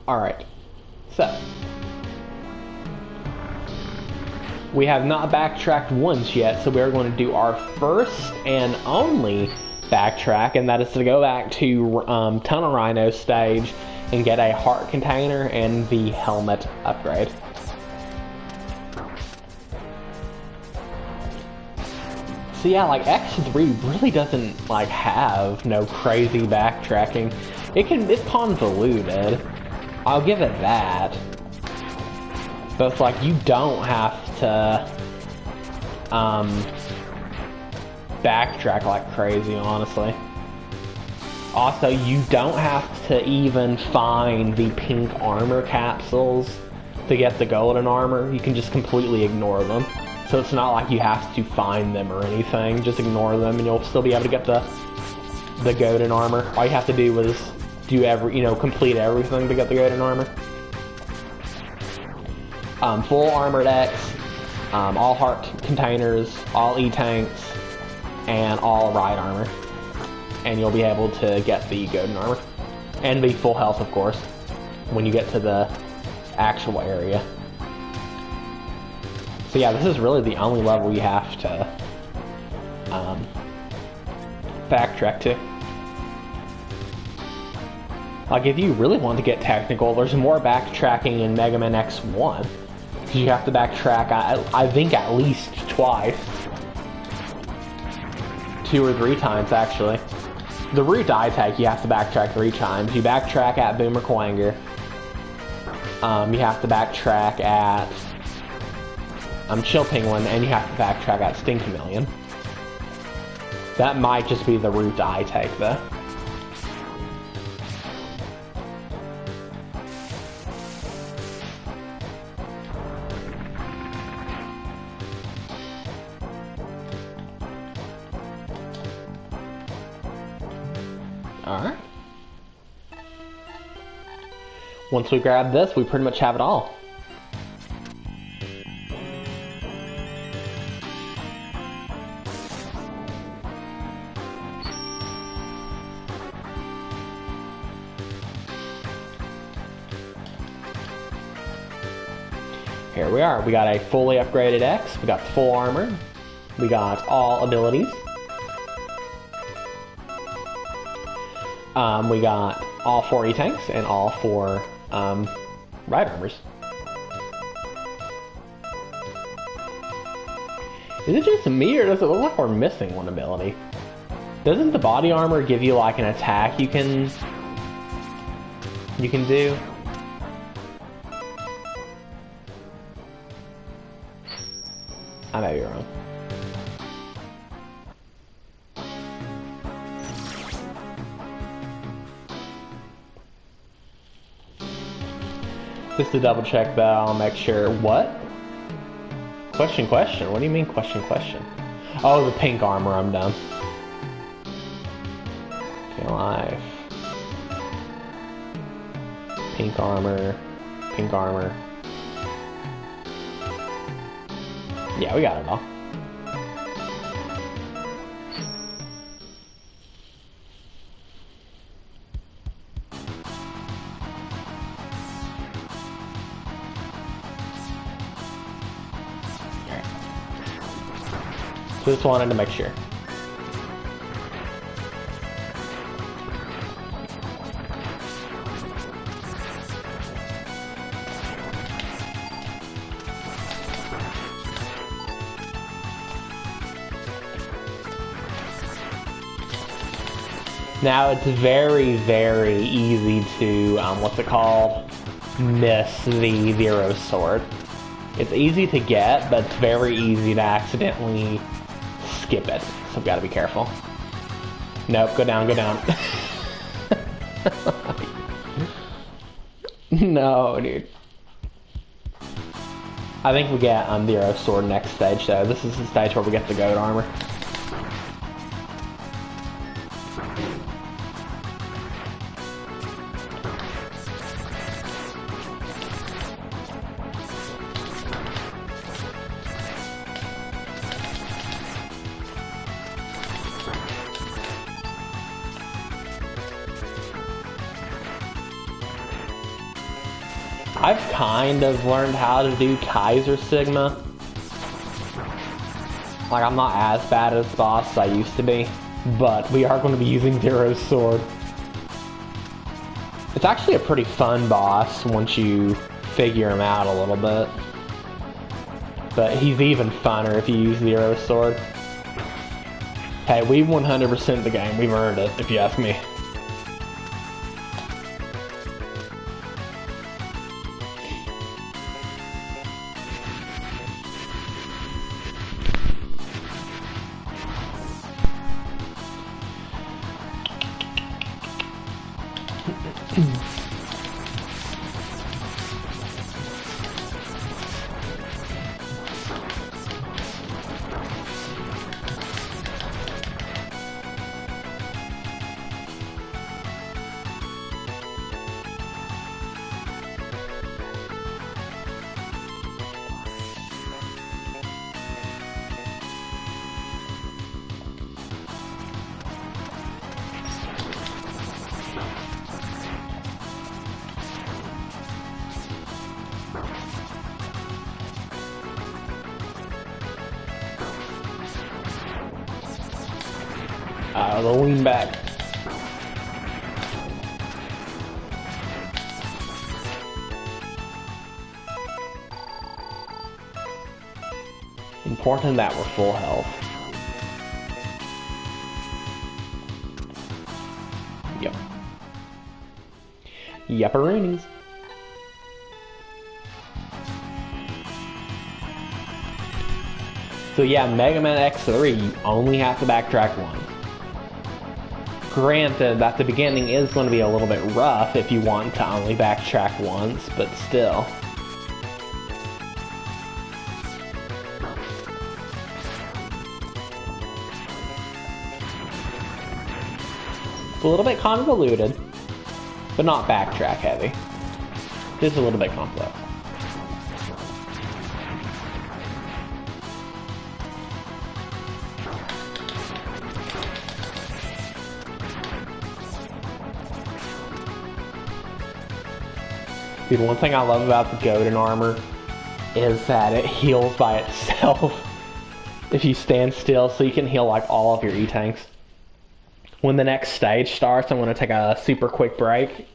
Alright, so we have not backtracked once yet, so we're going to do our first and only backtrack, and that is to go back to Tunnel Rhino stage and get a heart container and the helmet upgrade. So yeah, like X3 really doesn't like have no crazy backtracking. It's convoluted. I'll give it that. But it's like you don't have to backtrack like crazy, honestly. Also, you don't have to even find the pink armor capsules to get the golden armor. You can just completely ignore them. So it's not like you have to find them or anything. Just ignore them and you'll still be able to get the golden armor. All you have to do is complete everything to get the golden armor. Full armored X, all heart containers, all E-tanks, and all ride armor. And you'll be able to get the golden armor. And the full health, of course, when you get to the actual area. So yeah, this is really the only level you have to backtrack to. Like, if you really want to get technical, there's more backtracking in Mega Man X1. Because you have to backtrack, I think, at least twice. 2 or 3 times, actually. The route I take, you have to backtrack 3 times. You backtrack at Boomer Quanger. You have to backtrack at Chill Penguin, and you have to backtrack at Stinkamillion. That might just be the route I take, though. Alright. Once we grab this, we pretty much have it all. Here we are. We got a fully upgraded X, we got full armor, we got all abilities, we got all 4 E-tanks and all 4 ride armors. Is it just me, or does it look like we're missing one ability? Doesn't the body armor give you like an attack you can do? I may be wrong. Just to double check that, I'll make sure. What? Question? What do you mean question? Oh, the pink armor, I'm done. Okay, life. Pink armor. Yeah, we got it all. Just wanted to make sure. Now it's very, very easy to, miss the Zero Sword. It's easy to get, but it's very easy to accidentally skip it, so we gotta be careful. Nope, go down. No, dude. I think we get Zero Sword next stage, though. This is the stage where we get the goat armor. I've kind of learned how to do Kaiser Sigma. Like, I'm not as bad at this boss as I used to be. but we are going to be using Zero's sword. It's actually a pretty fun boss once you figure him out a little bit. But he's even funner if you use Zero's sword. Hey, we 100% the game. We've earned it, if you ask me. The lean back. Important that we're full health. Yep. Yepperoonies. So yeah, Mega Man X3, you only have to backtrack once. Granted, that the beginning is going to be a little bit rough if you want to only backtrack once, but still. It's a little bit convoluted, but not backtrack heavy. Just a little bit complex. Dude, one thing I love about the golden armor is that it heals by itself if you stand still, so you can heal like all of your E-tanks. When the next stage starts, I'm going to take a super quick break,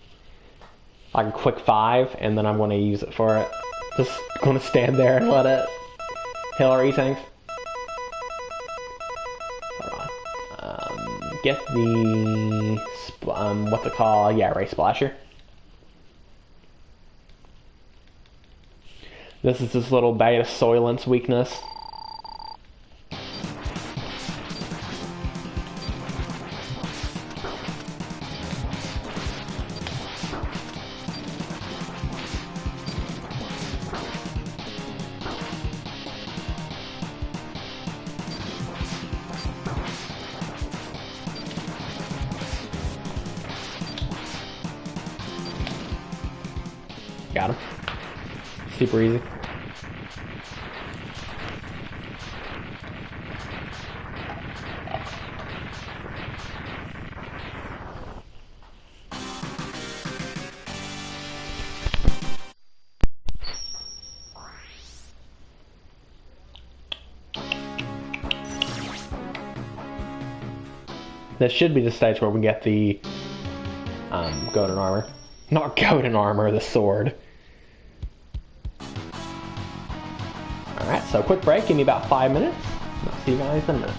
like a quick 5, and then I'm going to use it for it. Just going to stand there and let it heal our E-tanks. Get the, what's it called? Yeah, Ray Splasher. This is this little beta Soylent's weakness. Got him. Super easy. This should be the stage where we get the golden armor. Not golden armor, the sword. Alright, so quick break, give me about 5 minutes. I'll see you guys in a minute.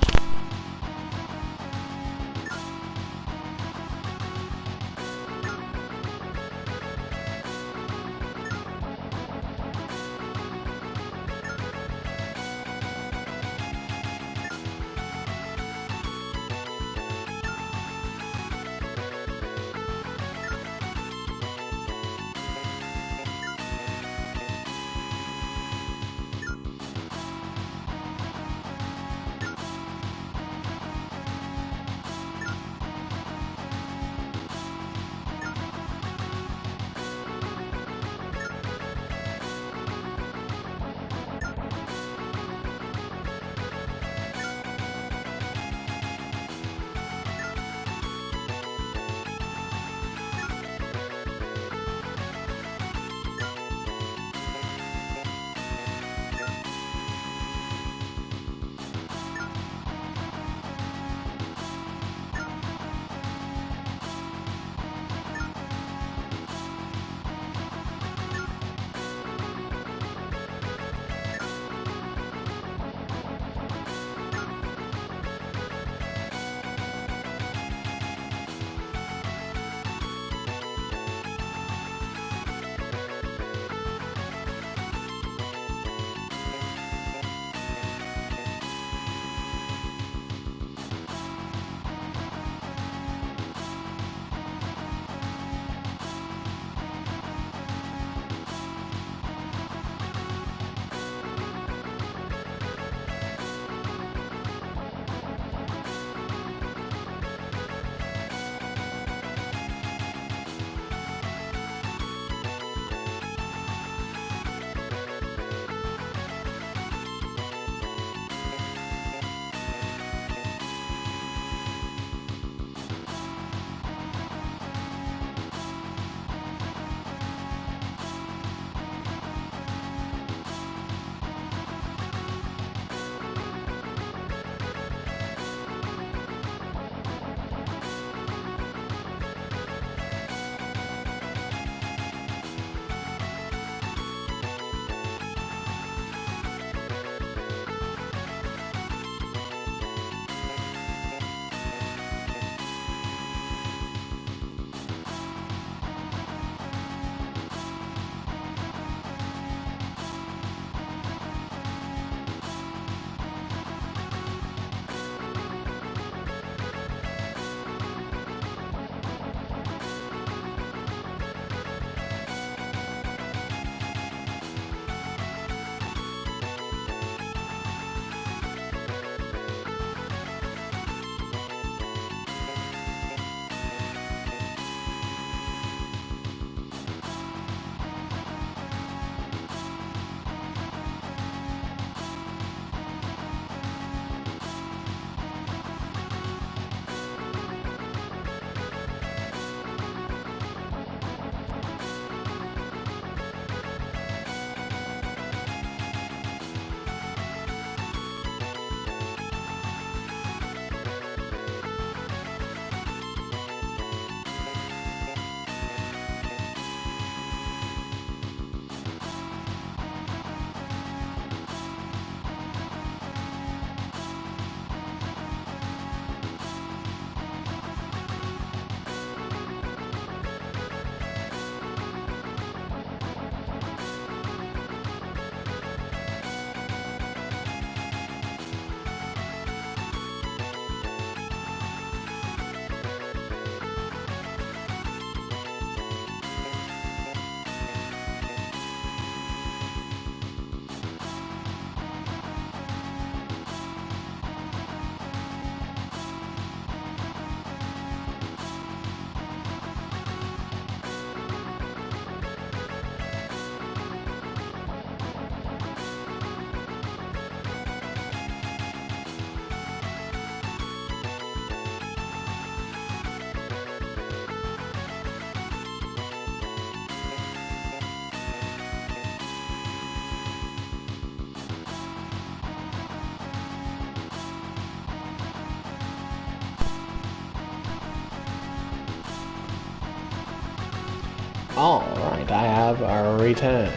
Alright, I have returned.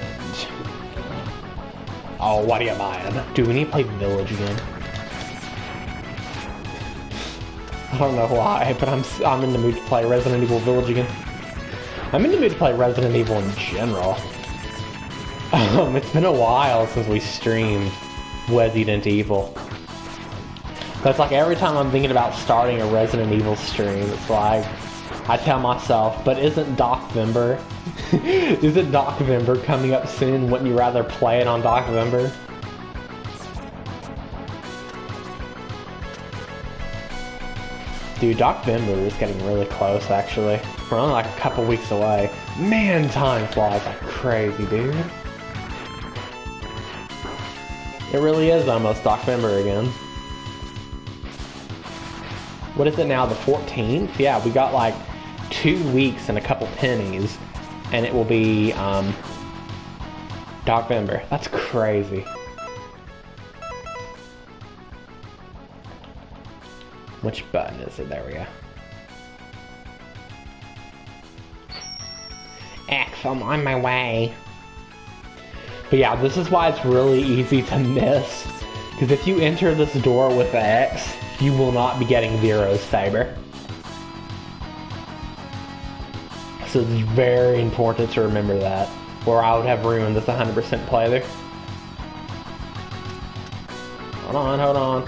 Oh, what are you buying? Dude, we need to play Village again. I don't know why, but I'm in the mood to play Resident Evil Village again. I'm in the mood to play Resident Evil in general. It's been a while since we streamed Resident Evil. That's like every time I'm thinking about starting a Resident Evil stream, it's like I tell myself, but isn't Docvember? Isn't Docvember coming up soon? Wouldn't you rather play it on Docvember? Dude, Docvember is getting really close, actually. We're only like a couple weeks away. Man, time flies like crazy, dude. It really is almost Docvember again. What is it now, the 14th? Yeah, we got like 2 weeks and a couple pennies, and it will be Docvember. That's crazy. Which button is it? There we go. X, I'm on my way. But yeah, this is why it's really easy to miss. Because if you enter this door with X, you will not be getting Zero's saber. So it's very important to remember that, or I would have ruined this 100% playthrough. Hold on, hold on.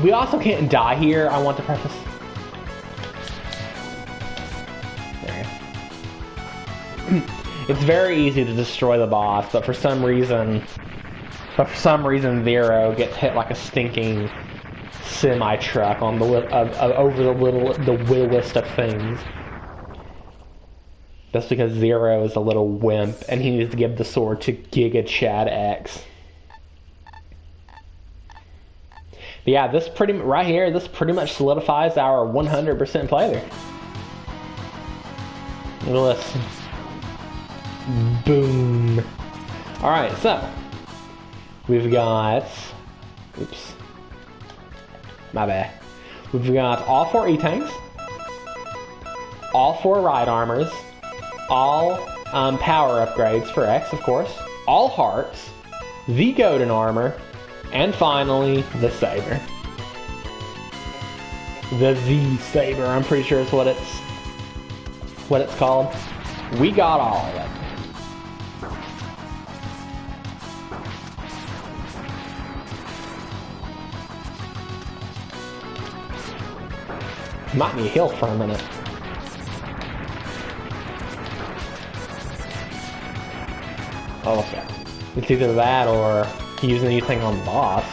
We also can't die here, I want to preface. There you go. It's very easy to destroy the boss, but for some reason Zero gets hit like a stinking semi-truck on the over the littlest of things. That's because Zero is a little wimp, and he needs to give the sword to Giga Chad X. But yeah, this right here, this pretty much solidifies our 100% playthrough. Listen. Boom. Alright, so we've got, oops, my bad. We've got all 4 E-Tanks, all 4 ride armors, all power upgrades for X, of course, all hearts, the golden armor, and finally, the saber. The Z-Saber, I'm pretty sure is what it's called. We got all of it. Might be a hill for a minute. Oh, okay. It's either that or using anything on the boss.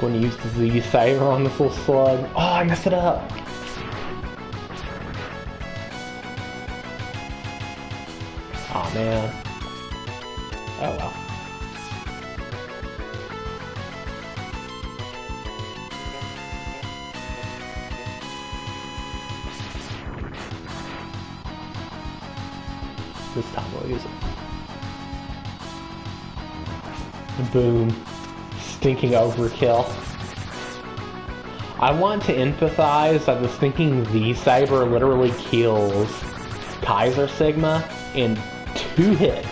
Going to use the Z-Saber on this little slug. Oh, I messed it up. Oh man. Oh well. This time we'll use it. Boom. Stinking overkill. I want to empathize that the stinking Z-Saber literally kills Kaiser Sigma in 2 hits.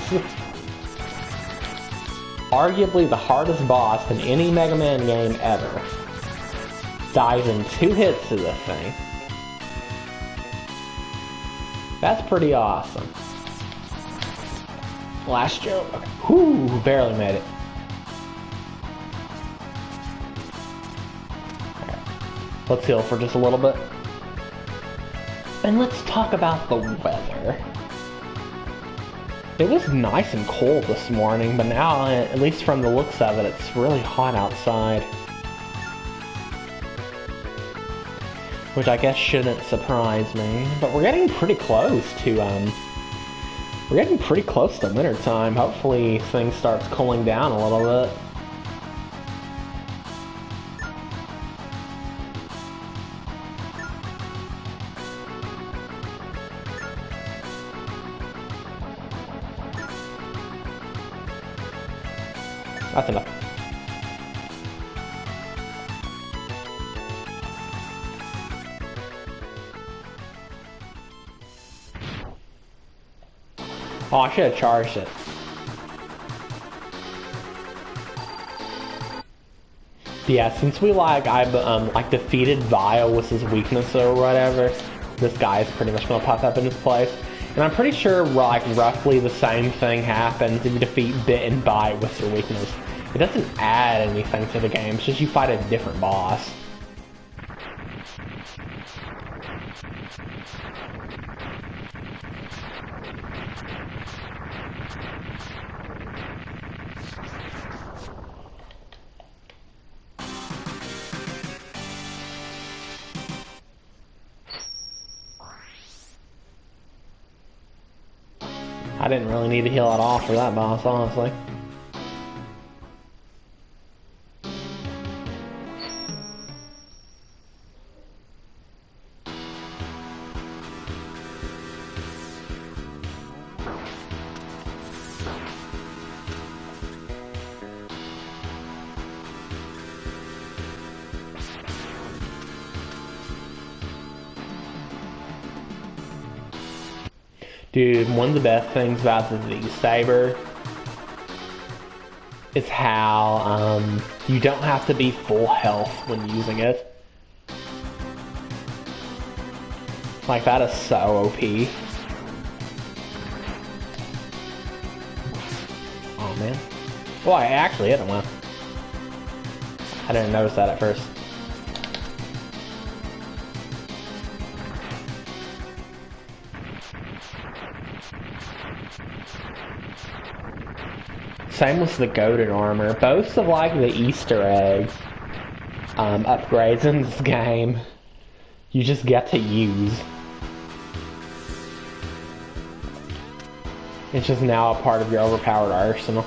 Arguably the hardest boss in any Mega Man game ever. Dies in 2 hits to this thing. That's pretty awesome. Last joke. Okay. Whew, barely made it. Okay. Let's heal for just a little bit. And let's talk about the weather. It was nice and cold this morning, but now, at least from the looks of it, it's really hot outside. Which I guess shouldn't surprise me, but we're getting pretty close to, winter time. Hopefully things starts cooling down a little bit. That's enough. Oh, I should have charged it. Yeah, since we I've defeated Vile with his weakness or whatever, this guy is pretty much gonna pop up in his place. And I'm pretty sure like roughly the same thing happens if you defeat Bit and Bite with your weakness. It doesn't add anything to the game, it's just you fight a different boss. I didn't really need to heal at all for that boss, honestly. Dude, one of the best things about the saber is how you don't have to be full health when using it. Like, that is so OP. Oh man. Well, I actually hit him well. I didn't notice that at first. Same with the goated armor. Both of like the Easter egg upgrades in this game, you just get to use. It's just now a part of your overpowered arsenal.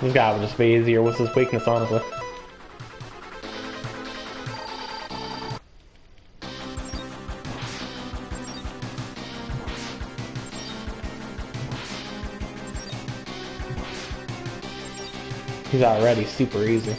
This guy would just be easier with his weakness, honestly. He's already super easy.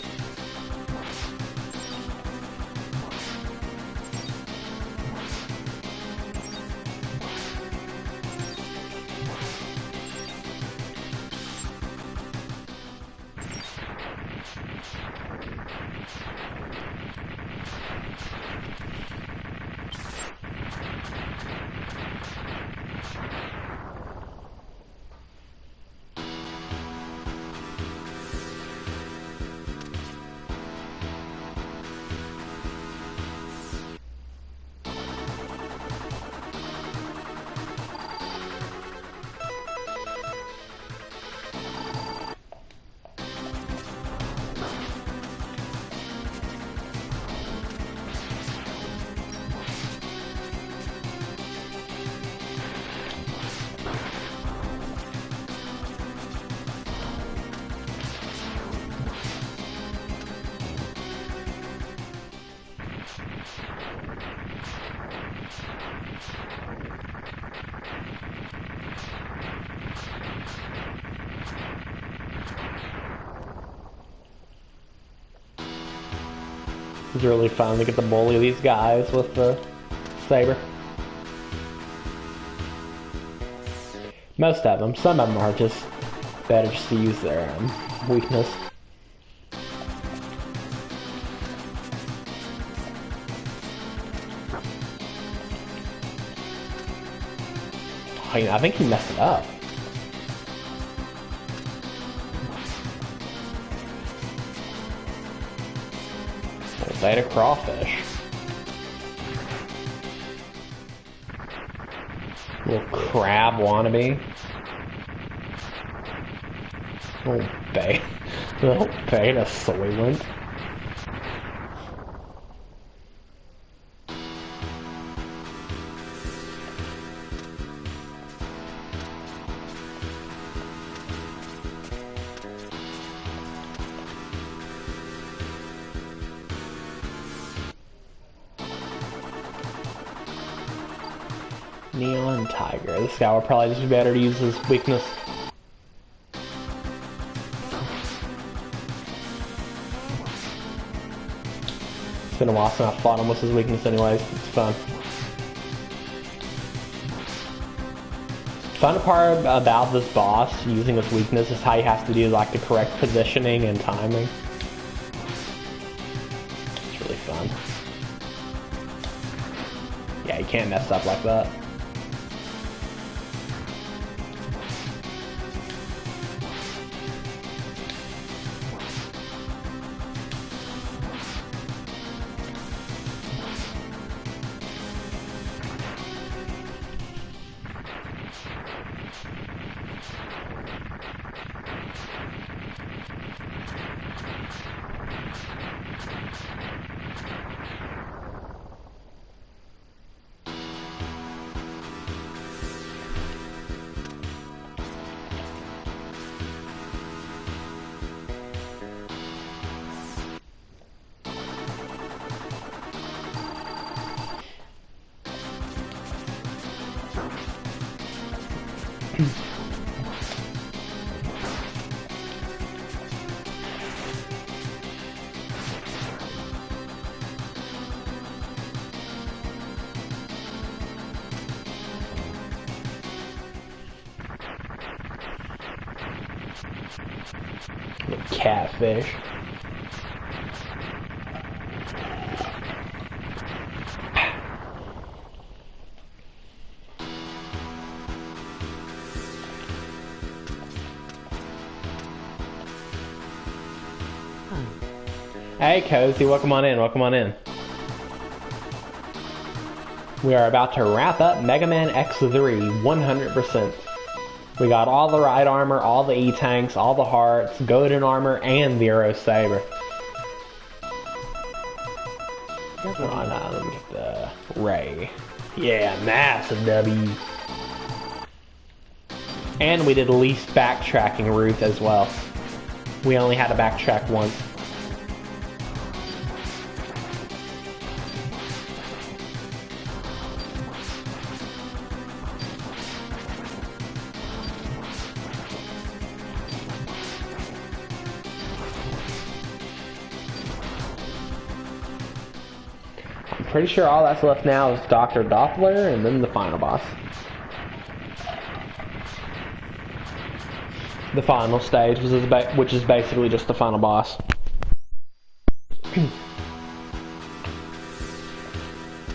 It's really fun to get to bully these guys with the saber. Most of them. Some of them are just better just to use their weakness. I think he messed it up. Beta crawfish. Little crab wannabe. Little beta soylent. Neon tiger. This guy would probably just be better to use his weakness. It's been a while since I fought him with his weakness anyways. It's fun. Fun part about this boss using his weakness is how he has to do like the correct positioning and timing. It's really fun. Yeah, you can't mess up like that. Catfish. Hey Cozy, welcome on in, welcome on in. We are about to wrap up Mega Man X3 100%. We got all the ride armor, all the E-tanks, all the hearts, golden armor, and the Arrow Saber. Rhino, let me get the Ray. Yeah, massive W. And we did least backtracking route as well. We only had to backtrack once. Pretty sure all that's left now is Dr. Doppler and then the final boss. The final stage, which is basically just the final boss.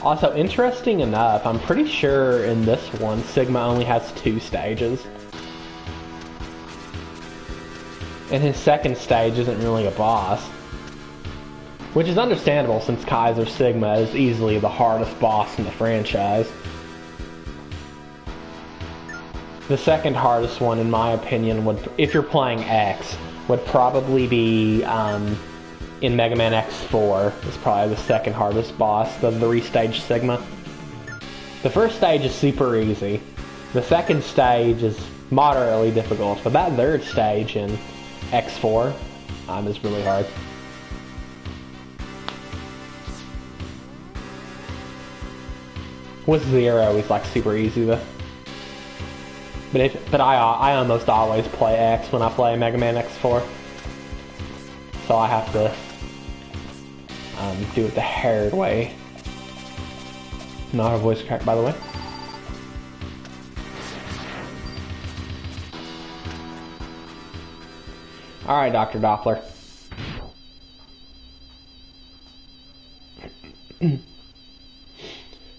Also, interesting enough, I'm pretty sure in this one, Sigma only has 2 stages. And his second stage isn't really a boss. Which is understandable since Kaiser Sigma is easily the hardest boss in the franchise. The second hardest one, in my opinion, would, if you're playing X, would probably be in Mega Man X4. It's probably the second hardest boss, the 3-stage Sigma. The first stage is super easy. The second stage is moderately difficult, but that third stage in X4 is really hard. With Zero, he's like super easy though. But I almost always play X when I play Mega Man X4. So I have to do it the hard way. Not a voice crack, by the way. Alright, Dr. Doppler.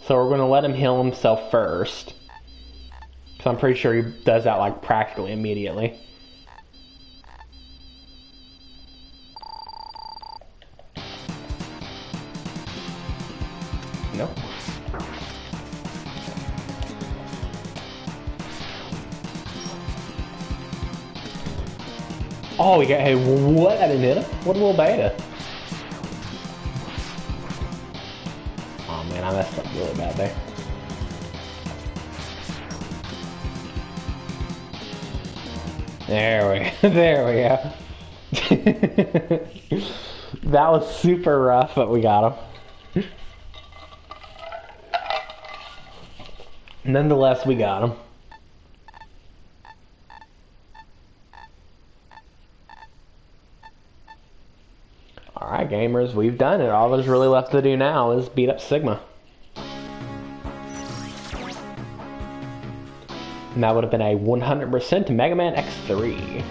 So we're going to let him heal himself first. Because I'm pretty sure he does that like practically immediately. Oh, yeah, hey, what? I didn't hit him? What a little beta. Oh man, I messed up really bad there. There we go. That was super rough, but we got him. Nonetheless, we got him. Alright gamers, we've done it. All there's really left to do now is beat up Sigma. And that would have been a 100% Mega Man X3.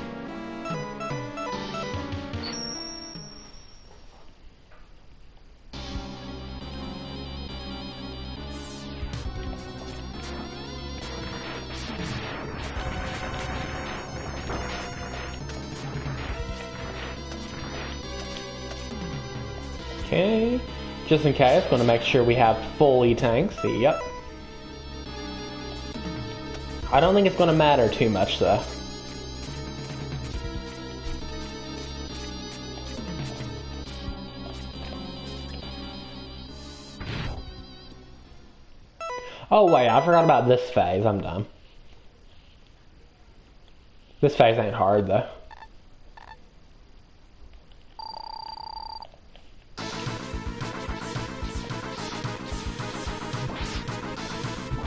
Okay, just in case, want to make sure we have full E-tanks. Yep. I don't think it's going to matter too much though. Oh wait, I forgot about this phase. I'm dumb. This phase ain't hard though.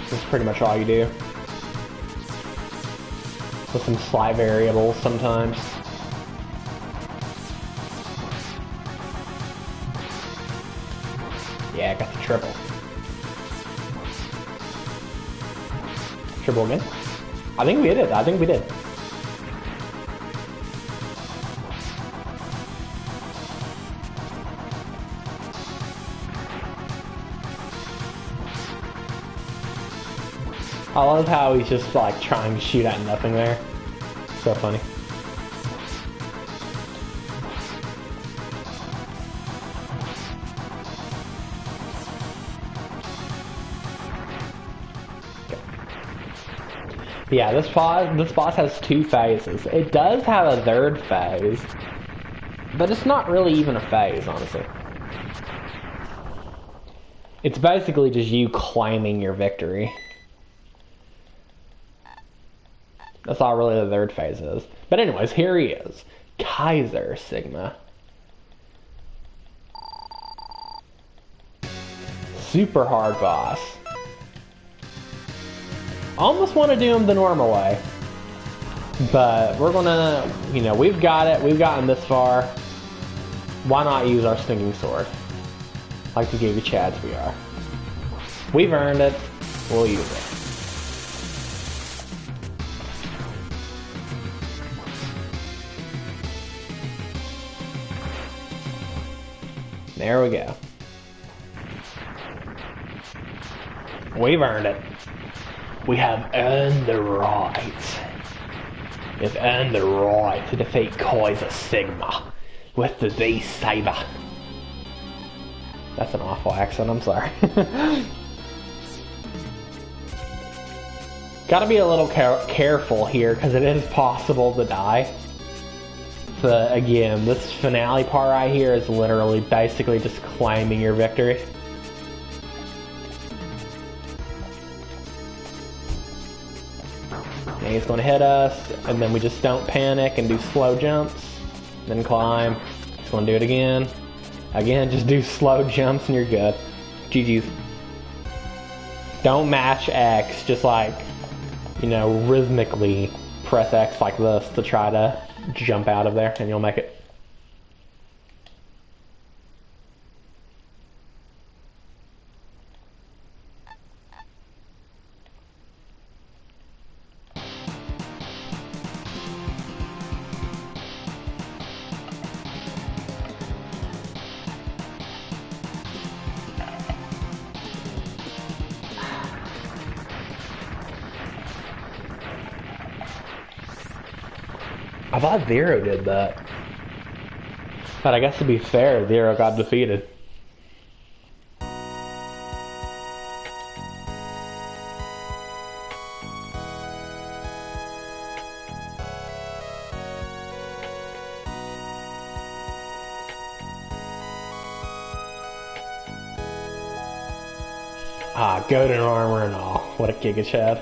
That's pretty much all you do. With some slight variables sometimes. Yeah, I got the triple. Triple again? I think we did it. I think we did. I love how he's just like trying to shoot at nothing there. So funny. Okay. Yeah, this boss has two phases. It does have a third phase, but it's not really even a phase, honestly. It's basically just you claiming your victory. That's all really the third phase is. But anyways, here he is. Kaiser Sigma. Super hard boss. Almost want to do him the normal way. But we're gonna, you know, we've got it. We've gotten this far. Why not use our stinging sword? Like the Giga Chads we are. We've earned it. We'll use it. There we go. We've earned it. We have earned the right. We've earned the right to defeat Kaiser Sigma with the Z-Saber. That's an awful accent, I'm sorry. Gotta be a little careful here, because it is possible to die. But again, this finale part right here is literally basically just claiming your victory. And he's going to hit us, and then we just don't panic and do slow jumps, then climb. He's going to do it again. Again, just do slow jumps and you're good. GG's. Don't match X, just like, you know, rhythmically press X like this to try to jump out of there and you'll make it. I thought Zero did that. But I guess to be fair, Zero got defeated. Ah, golden armor and all. What a Giga Chad.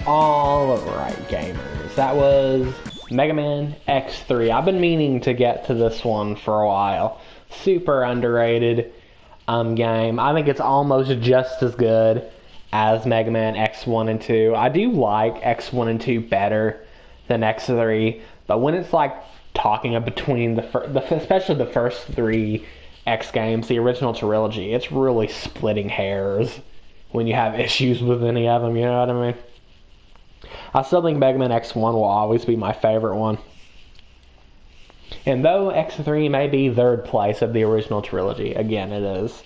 Alright, gamers. That was Mega Man X3. I've been meaning to get to this one for a while. Super underrated game. I think it's almost just as good as Mega Man X1 and 2. I do like X1 and 2 better than X3, but when it's like talking up between especially the first three X games, the original trilogy, it's really splitting hairs when you have issues with any of them, you know what I mean? I still think Mega Man X1 will always be my favorite one. And though X3 may be third place of the original trilogy, again, it is.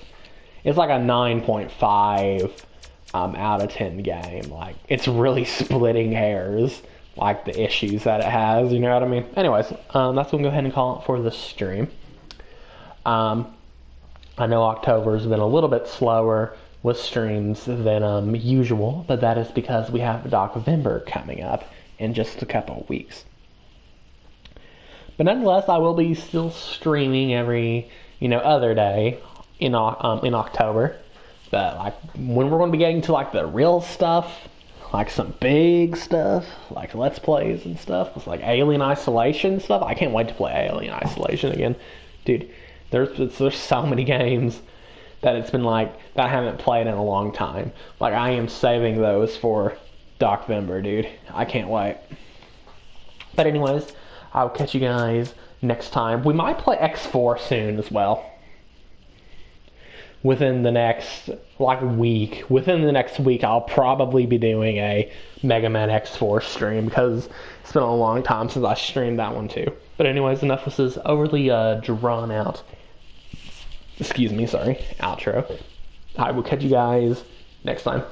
It's like a 9.5 out of 10 game. Like, it's really splitting hairs, like the issues that it has, you know what I mean? Anyways, that's what I'm going to go ahead and call it for this stream. I know October's been a little bit slower with streams than usual, but that is because we have November coming up in just a couple of weeks. But nonetheless, I will be still streaming every, other day in October. But like when we're going to be getting to like the real stuff, like some big stuff, like Let's Plays and stuff, it's like Alien Isolation stuff. I can't wait to play Alien Isolation again, dude. There's so many games that it's been like that I haven't played in a long time. Like I am saving those for November, dude. I can't wait. But anyways, I'll catch you guys next time. We might play X4 soon as well. Within the next week. Within the next week, I'll probably be doing a Mega Man X4 stream because it's been a long time since I streamed that one too. But anyways, enough of this overly drawn out. Outro. I will catch you guys next time.